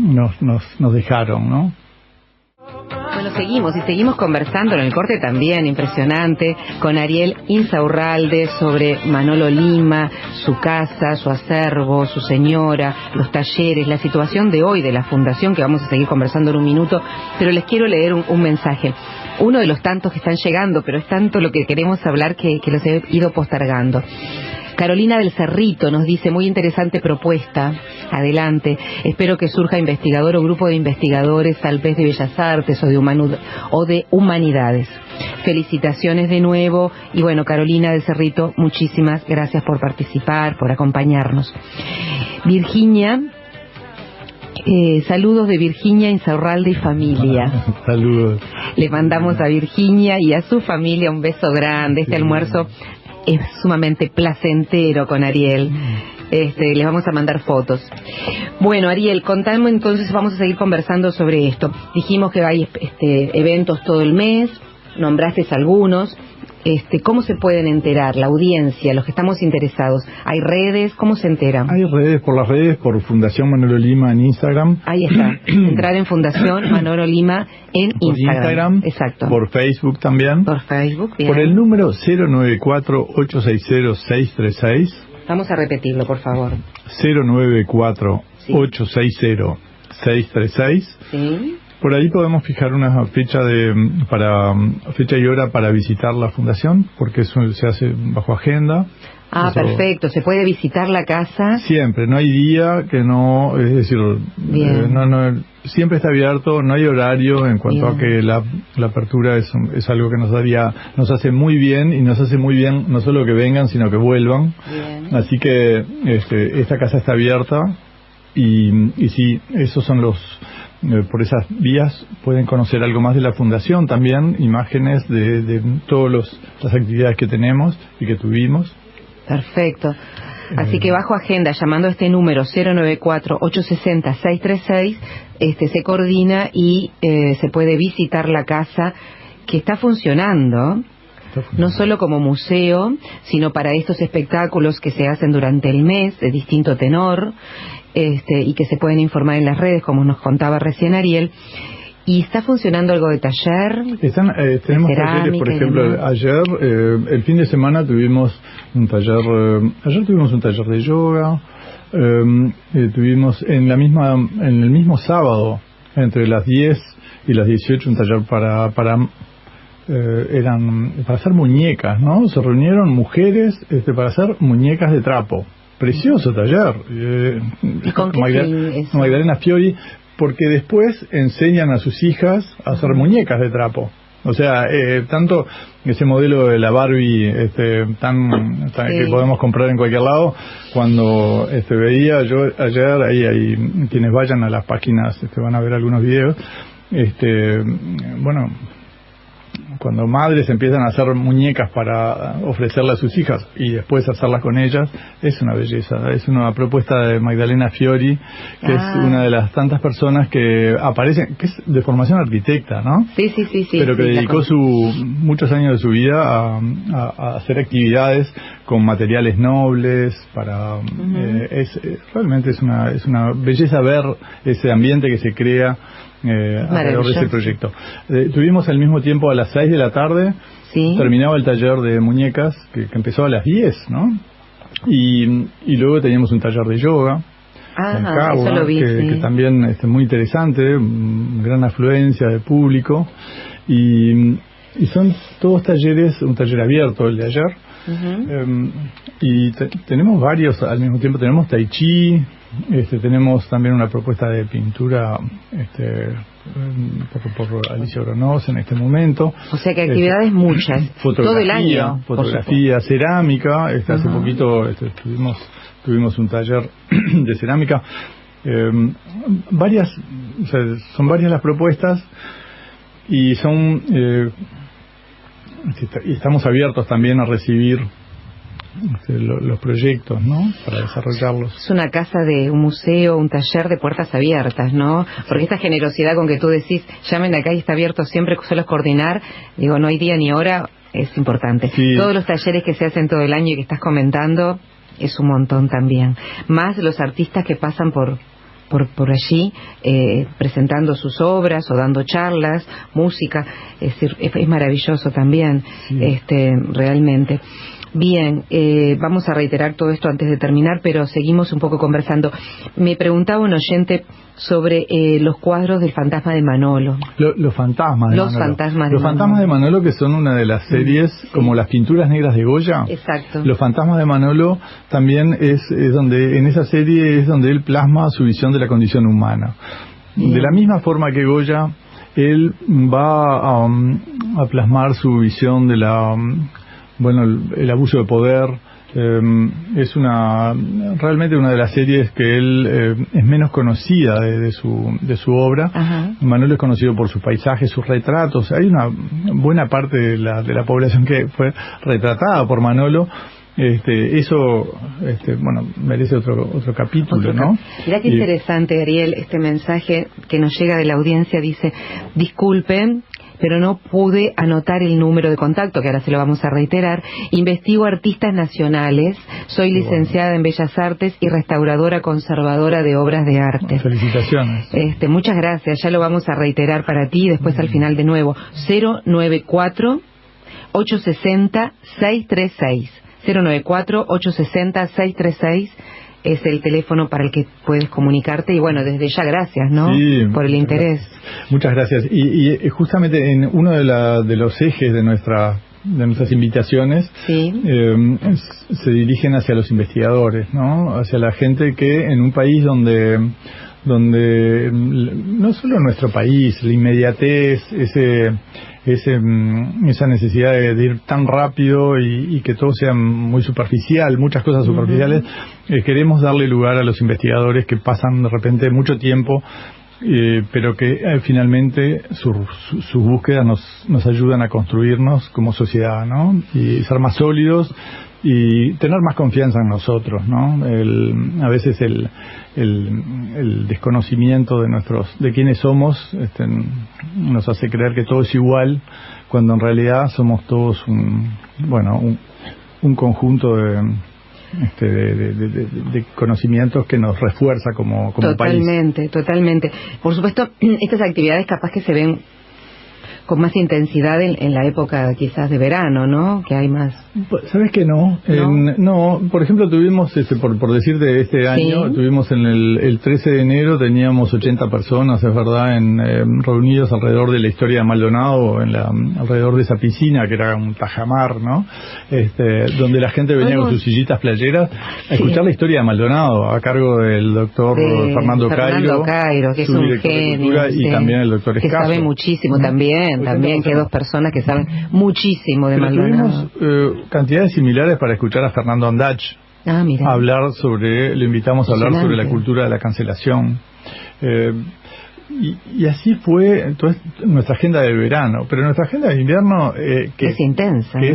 nos dejaron, ¿no? Bueno, seguimos conversando en el corte también, impresionante, con Ariel Insaurralde sobre Manolo Lima, su casa, su acervo, su señora, los talleres, la situación de hoy de la fundación, que vamos a seguir conversando en un minuto, pero les quiero leer un mensaje. Uno de los tantos que están llegando, pero es tanto lo que queremos hablar que los he ido postergando. Carolina del Cerrito nos dice, muy interesante propuesta, adelante, espero que surja investigador o grupo de investigadores tal vez de Bellas Artes o de Humanidades. Felicitaciones de nuevo, y bueno, Carolina del Cerrito, muchísimas gracias por participar, por acompañarnos. Virginia, saludos de Virginia Insaurralde y familia. Saludos. Le mandamos a Virginia y a su familia un beso grande. Este almuerzo es sumamente placentero con Ariel. Les vamos a mandar fotos. Bueno, Ariel, contame entonces, vamos a seguir conversando sobre esto. Dijimos que hay eventos todo el mes, nombraste algunos. ¿Cómo se pueden enterar la audiencia, los que estamos interesados? ¿Hay redes? ¿Cómo se enteran? Hay redes, por Fundación Manolo Lima en Instagram. Ahí está, entrar en Fundación Manolo Lima en Instagram. Exacto. Por Facebook también. Por Facebook, bien. Por el número 094-860-636. Vamos a repetirlo, por favor. 094-860-636. Sí. Por ahí podemos fijar una fecha fecha y hora para visitar la fundación, porque eso se hace bajo agenda. Eso, perfecto. ¿Se puede visitar la casa? Siempre, no hay día que no, es decir, siempre está abierto, no hay horario en cuanto a que la apertura es algo que nos hace muy bien, y nos hace muy bien no solo que vengan, sino que vuelvan. Bien. Así que esta casa está abierta, y sí, esos son por esas vías pueden conocer algo más de la fundación, también imágenes de todas las actividades que tenemos y que tuvimos. Perfecto. Así que bajo agenda, llamando a este número 094-860-636, se coordina y se puede visitar la casa, que está funcionando no solo como museo, sino para estos espectáculos que se hacen durante el mes de distinto tenor, y que se pueden informar en las redes, como nos contaba recién Ariel. ¿Y está funcionando algo de taller? Tenemos talleres, por ejemplo, ayer, el fin de semana tuvimos un taller, de yoga, tuvimos en el mismo sábado, entre las 10 y las 18, un taller para hacer muñecas, ¿no? Se reunieron mujeres para hacer muñecas de trapo. Precioso taller. ¿Y con qué fin eso? Magdalena Fiori, porque después enseñan a sus hijas a hacer muñecas de trapo. O sea, tanto ese modelo de la Barbie tan que podemos comprar en cualquier lado, cuando veía yo ayer, ahí quienes vayan a las páginas van a ver algunos videos, bueno, cuando madres empiezan a hacer muñecas para ofrecerle a sus hijas y después hacerlas con ellas, es una belleza. Es una propuesta de Magdalena Fiori, que es una de las tantas personas que aparecen, que es de formación arquitecta, ¿no? Sí. Pero que dedicó muchos años de su vida a hacer actividades con materiales nobles, realmente es una belleza ver ese ambiente que se crea alrededor de ese proyecto. Tuvimos al mismo tiempo a las 6 de la tarde, terminaba el taller de muñecas que empezó a las 10, ¿no? Y luego teníamos un taller de yoga en Cagua, eso lo vi, que también es muy interesante, gran afluencia de público, y son todos talleres, un taller abierto el de ayer, y tenemos varios al mismo tiempo. Tenemos tai chi, tenemos también una propuesta de pintura por Alicia Oronoz en este momento. O sea que actividades muchas, todo el año. Fotografía, cerámica. Hace poquito tuvimos un taller de cerámica. Son varias las propuestas y estamos abiertos también a recibir los proyectos, ¿no? Para desarrollarlos. Es una casa de un museo, un taller de puertas abiertas, ¿no? Porque esta generosidad con que tú decís, llamen acá y está abierto siempre, solo es coordinar, digo, no hay día ni hora, es importante. Sí. Todos los talleres que se hacen todo el año y que estás comentando, es un montón también. Más los artistas que pasan por allí, presentando sus obras o dando charlas, música, es decir, es maravilloso también, realmente. Bien, vamos a reiterar todo esto antes de terminar, pero seguimos un poco conversando. Me preguntaba un oyente sobre los cuadros del fantasma de Manolo. Los fantasmas de Manolo, que son una de las series, como las pinturas negras de Goya. Exacto. Los fantasmas de Manolo también es donde, en esa serie es donde él plasma su visión de la condición humana. Bien. De la misma forma que Goya, él va a plasmar su visión de el abuso de poder. Es realmente una de las series que él es menos conocida de su obra. Ajá. Manolo es conocido por sus paisajes, sus retratos. Hay una buena parte de la población que fue retratada por Manolo. Eso merece otro capítulo, ¿no? Mirá qué interesante, Ariel, este mensaje que nos llega de la audiencia. Dice: disculpen, pero no pude anotar el número de contacto, que ahora se lo vamos a reiterar. Investigo artistas nacionales, soy licenciada en Bellas Artes y restauradora conservadora de obras de arte. Felicitaciones. Muchas gracias, ya lo vamos a reiterar para ti, después al final de nuevo. 094-860-636. 094-860-636 es el teléfono para el que puedes comunicarte, y bueno, desde ya gracias, ¿no? Sí, por el interés. Muchas gracias. Y justamente en uno de los ejes de nuestras invitaciones, se dirigen hacia los investigadores, ¿no? Hacia la gente que en un país donde no solo en nuestro país, la inmediatez, esa necesidad de ir tan rápido y que todo sea muy superficial, muchas cosas superficiales, queremos darle lugar a los investigadores que pasan de repente mucho tiempo, pero que finalmente sus búsquedas nos ayudan a construirnos como sociedad, ¿no? Y ser más sólidos y tener más confianza en nosotros, ¿no? A veces el desconocimiento de quiénes somos nos hace creer que todo es igual, cuando en realidad somos todos un conjunto de conocimientos que nos refuerza como país. Totalmente. Por supuesto, estas actividades capaz que se ven con más intensidad en la época quizás de verano, ¿no? Que hay más... ¿Sabes que no? No, por ejemplo, tuvimos, por decirte, este año, tuvimos en el 13 de enero, teníamos 80 personas, es verdad, reunidos alrededor de la historia de Maldonado, alrededor de esa piscina, que era un tajamar, ¿no? Donde la gente venía con sus sillitas playeras a escuchar la historia de Maldonado, a cargo del doctor Fernando Cairo, que es un genio, y también el doctor Escaso, que sabe muchísimo también. también, que dos personas que saben muchísimo de Maldonado. Tuvimos cantidades similares para escuchar a Fernando Andach hablar sobre, le invitamos a hablar sobre la cultura de la cancelación. Y así fue entonces nuestra agenda del verano, pero nuestra agenda de invierno que es intensa, que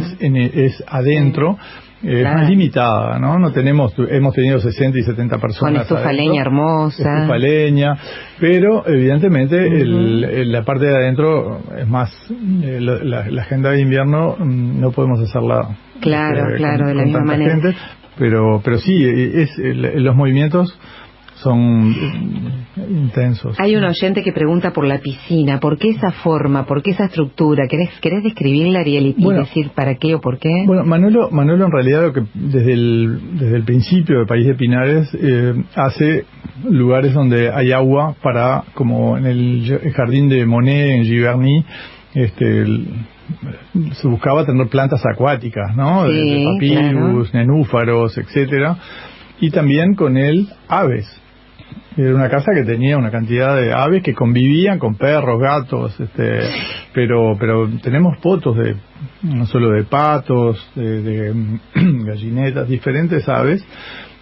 es adentro, más limitada, ¿no? No tenemos, hemos tenido 60 y 70 personas con estufa leña hermosa, estufa leña, pero evidentemente la parte de adentro es más la agenda de invierno no podemos hacerla de la misma manera gente, pero sí los movimientos son intensos. Hay un oyente que pregunta por la piscina. ¿Por qué esa forma? ¿Por qué esa estructura? ¿Querés describirla, Ariel, y decir para qué o por qué? Bueno, Manolo en realidad lo que desde el principio de País de Pinares hace lugares donde hay agua para, como en el jardín de Monet en Giverny, se buscaba tener plantas acuáticas, ¿no? De papirus, nenúfaros, etcétera, y también con él aves. Era una casa que tenía una cantidad de aves que convivían con perros, gatos, pero tenemos fotos no solo de patos, de gallinetas, diferentes aves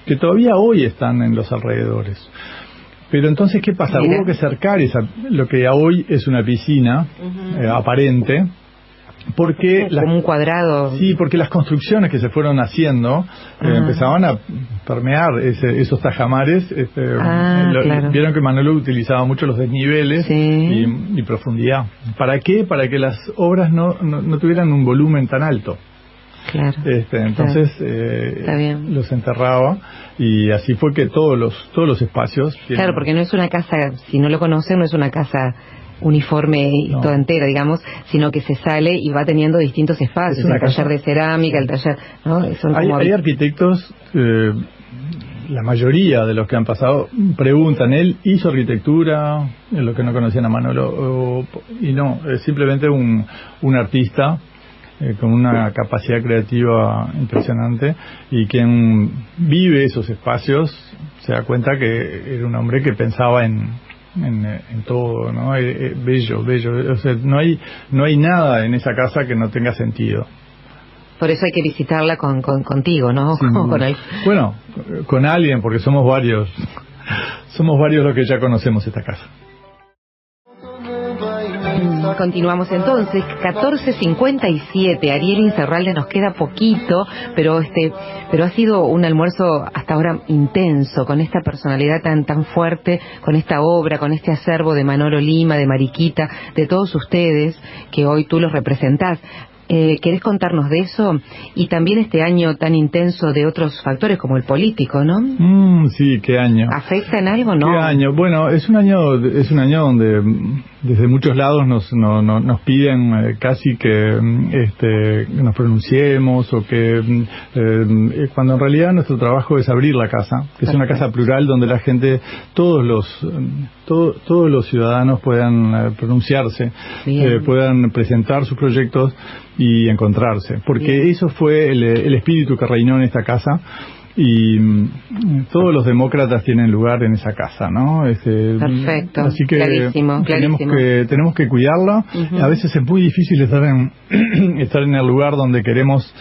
que todavía hoy están en los alrededores. Pero entonces, ¿qué pasa? Hubo que cercar lo que hoy es una piscina aparente, porque como un cuadrado. Sí, porque las construcciones que se fueron haciendo empezaban a permear esos tajamares. Vieron que Manolo utilizaba mucho los desniveles y profundidad. ¿Para qué? Para que las obras no tuvieran un volumen tan alto. Claro. Entonces los enterraba, y así fue que todos los espacios. Claro, porque no es una casa, si no lo conocen, no es una casa uniforme y toda entera, digamos, sino que se sale y va teniendo distintos espacios, el taller de cerámica, el taller, ¿no? Hay arquitectos, la mayoría de los que han pasado preguntan, ¿él hizo arquitectura? En lo que no conocían a Manolo, y no, es simplemente un artista con una capacidad creativa impresionante, y quien vive esos espacios se da cuenta que era un hombre que pensaba en todo, ¿no? Bello. O sea, no hay nada en esa casa que no tenga sentido. Por eso hay que visitarla contigo, ¿no? Sí, bueno, con alguien, porque somos varios los que ya conocemos esta casa. Continuamos entonces, 14:57. Ariel Incerralde, nos queda poquito, pero ha sido un almuerzo hasta ahora intenso, con esta personalidad tan fuerte, con esta obra, con este acervo de Manolo Lima, de Mariquita, de todos ustedes, que hoy tú los representás. ¿Querés contarnos de eso? Y también este año tan intenso de otros factores como el político, ¿no? Sí, ¿qué año? ¿Afecta en algo, no? ¿Qué año? Bueno, es un año donde desde muchos lados nos piden casi que nos pronunciemos, o que cuando en realidad nuestro trabajo es abrir la casa, que es una casa plural donde la gente, todos los ciudadanos puedan pronunciarse, puedan presentar sus proyectos y encontrarse, porque eso fue el espíritu que reinó en esta casa, y todos los demócratas tienen lugar en esa casa, ¿no? Perfecto, así que clarísimo. Tenemos que cuidarla. A veces es muy difícil estar en el lugar donde queremos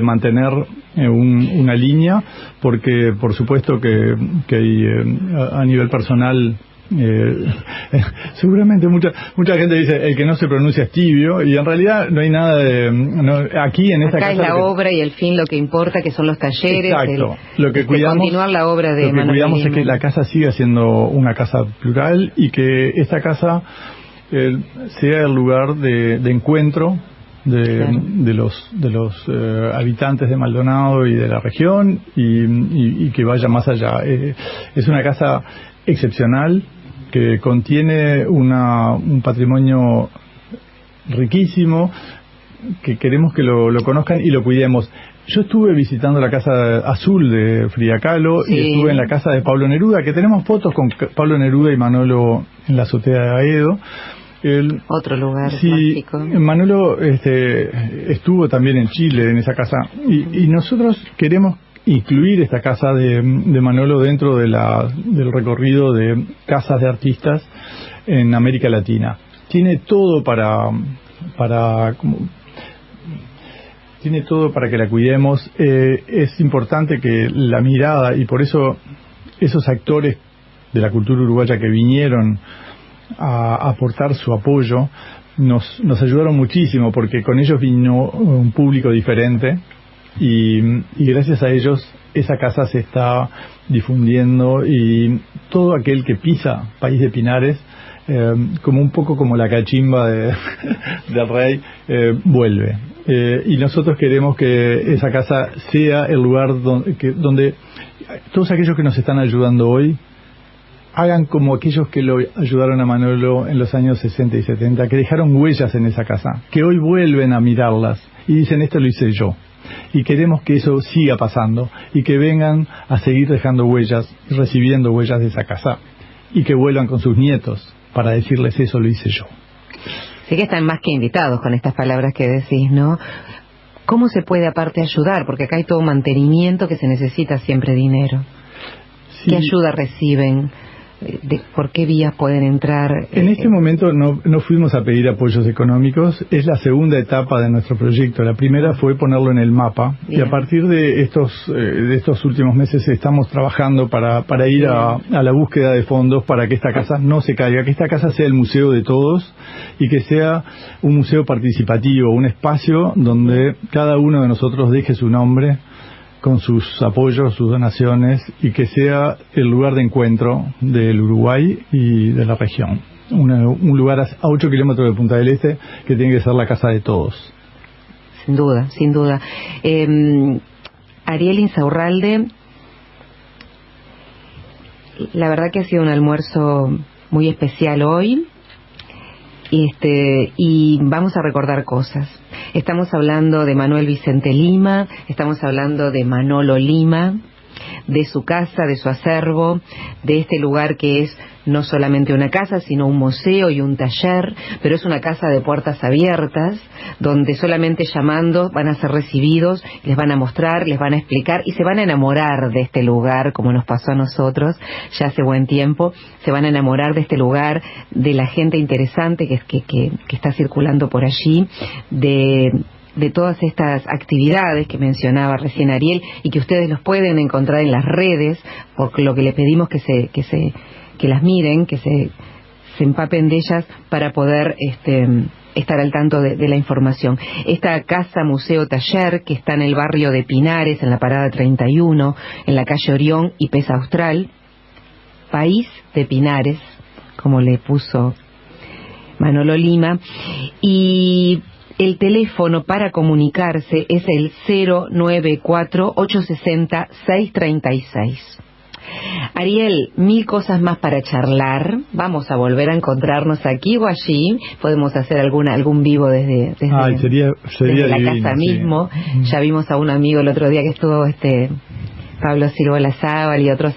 mantener una línea, porque por supuesto que hay, a nivel personal, seguramente mucha gente dice el que no se pronuncia es tibio, y en realidad no hay nada aquí en esta casa. Acá es la obra y el fin lo que importa, que son los talleres. Exacto. Lo que cuidamos, continuar la obra de lo que cuidamos es que la casa siga siendo una casa plural, y que esta casa sea el lugar de encuentro de los habitantes de Maldonado y de la región, y que vaya más allá. Es una casa excepcional, que contiene un patrimonio riquísimo, que queremos que lo conozcan y lo cuidemos. Yo estuve visitando la Casa Azul de Frida Kahlo, y estuve en la casa de Pablo Neruda, que tenemos fotos con Pablo Neruda y Manolo en la azotea de Aedo. Otro lugar mágico. Manolo estuvo también en Chile, en esa casa, y nosotros queremos incluir esta casa de Manolo dentro del recorrido de casas de artistas en América Latina. tiene todo para que la cuidemos. Es importante que la mirada, y por eso esos actores de la cultura uruguaya que vinieron a aportar su apoyo nos ayudaron muchísimo, porque con ellos vino un público diferente y gracias a ellos esa casa se está difundiendo, y todo aquel que pisa País de Pinares, como un poco como la cachimba del rey, vuelve. Y nosotros queremos que esa casa sea el lugar donde todos aquellos que nos están ayudando hoy hagan como aquellos que lo ayudaron a Manolo en los años 60 y 70, que dejaron huellas en esa casa, que hoy vuelven a mirarlas y dicen, esto lo hice yo. Y queremos que eso siga pasando, y que vengan a seguir dejando huellas, recibiendo huellas de esa casa, y que vuelvan con sus nietos para decirles, eso lo hice yo. Sí, que están más que invitados con estas palabras que decís, ¿no? ¿Cómo se puede aparte ayudar? Porque acá hay todo mantenimiento que se necesita siempre dinero. Sí. ¿Qué ayuda reciben? ¿Por qué vías pueden entrar? En este momento no fuimos a pedir apoyos económicos. Es la segunda etapa de nuestro proyecto. La primera fue ponerlo en el mapa. Bien. Y a partir de estos últimos meses estamos trabajando para ir a la búsqueda de fondos para que esta casa no se caiga, que esta casa sea el museo de todos y que sea un museo participativo, un espacio donde cada uno de nosotros deje su nombre con sus apoyos, sus donaciones, y que sea el lugar de encuentro del Uruguay y de la región. Un lugar a 8 kilómetros de Punta del Este que tiene que ser la casa de todos. Sin duda, sin duda. Ariel Insaurralde, la verdad que ha sido un almuerzo muy especial hoy. Y vamos a recordar cosas. Estamos hablando de Manuel Vicente Lima, estamos hablando de Manolo Lima, de su casa, de su acervo, de este lugar que es no solamente una casa, sino un museo y un taller, pero es una casa de puertas abiertas, donde solamente llamando van a ser recibidos, les van a mostrar, les van a explicar y se van a enamorar de este lugar, como nos pasó a nosotros ya hace buen tiempo. Se van a enamorar de este lugar, de la gente interesante que está circulando por allí, de todas estas actividades que mencionaba recién Ariel, y que ustedes los pueden encontrar en las redes, por lo que le pedimos que las miren, que se empapen de ellas para poder estar al tanto de la información. Esta casa museo taller, que está en el barrio de Pinares, en la parada 31, en la calle Orión y Pez Austral, País de Pinares, como le puso Manolo Lima, y el teléfono para comunicarse es el 094-860-636. Ariel, 1000 cosas más para charlar. Vamos a volver a encontrarnos aquí o allí. Podemos hacer algún vivo desde sería la divino, casa mismo. Sí. Ya vimos a un amigo el otro día que estuvo, Pablo Silva Lazábal y otros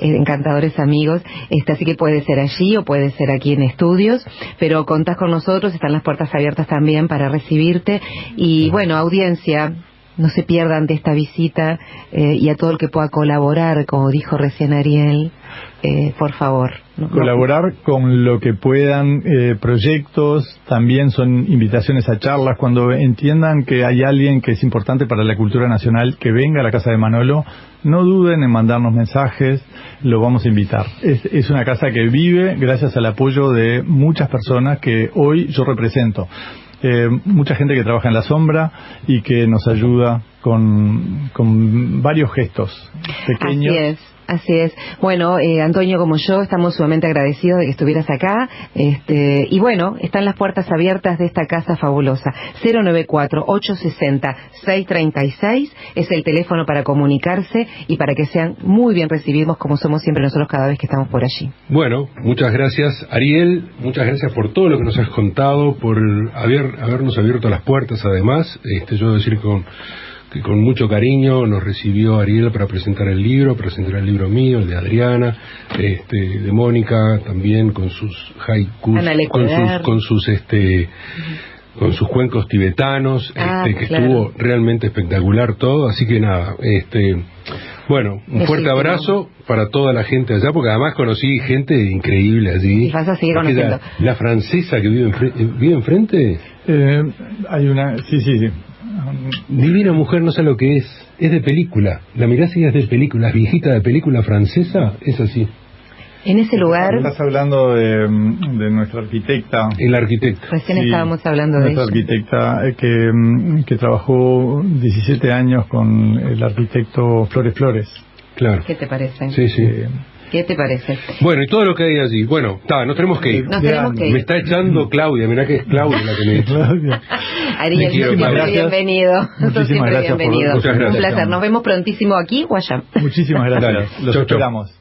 encantadores amigos, así que puede ser allí o puede ser aquí en estudios, pero contás con nosotros, están las puertas abiertas también para recibirte. Y bueno, audiencia, no se pierdan de esta visita, y a todo el que pueda colaborar, como dijo recién Ariel, por favor. Colaborar con lo que puedan, proyectos, también son invitaciones a charlas. Cuando entiendan que hay alguien que es importante para la cultura nacional, que venga a la casa de Manolo, no duden en mandarnos mensajes, lo vamos a invitar. Es una casa que vive gracias al apoyo de muchas personas que hoy yo represento. Mucha gente que trabaja en la sombra y que nos ayuda con varios gestos pequeños. Así es. Bueno, Antonio, como yo, estamos sumamente agradecidos de que estuvieras acá. Y bueno, están las puertas abiertas de esta casa fabulosa. 094-860-636 es el teléfono para comunicarse y para que sean muy bien recibidos, como somos siempre nosotros cada vez que estamos por allí. Bueno, muchas gracias, Ariel. Muchas gracias por todo lo que nos has contado, por habernos abierto las puertas. Además, yo debo decir que con mucho cariño nos recibió Ariel para presentar el libro mío, el de Adriana, de Mónica, también con sus haikus, con sus cuencos tibetanos, que claro. estuvo realmente espectacular todo. Así que nada, Bueno, un fuerte abrazo para toda la gente allá, porque además conocí gente increíble allí. Y vas a seguir conociendo. La francesa que vive enfrente. Hay una... Sí. Divina mujer, no sé lo que es. Es de película. La mirás y es de película. Es viejita de película francesa. Es así. En ese lugar... Estás hablando de nuestra arquitecta. El arquitecto. Recién estábamos hablando de nuestra ella. arquitecta que trabajó 17 años con el arquitecto Flores. Claro. ¿Qué te parece? Sí. ¿Qué te parece? Bueno, y todo lo que hay allí. Bueno, nos tenemos que ir. Me está echando Claudia, mirá que es Claudia la que me echa. Ariel, siempre bienvenido. Muchísimas gracias. Bienvenido. Muchas gracias. Un placer. Nos vemos prontísimo aquí o allá. Muchísimas gracias. Los esperamos.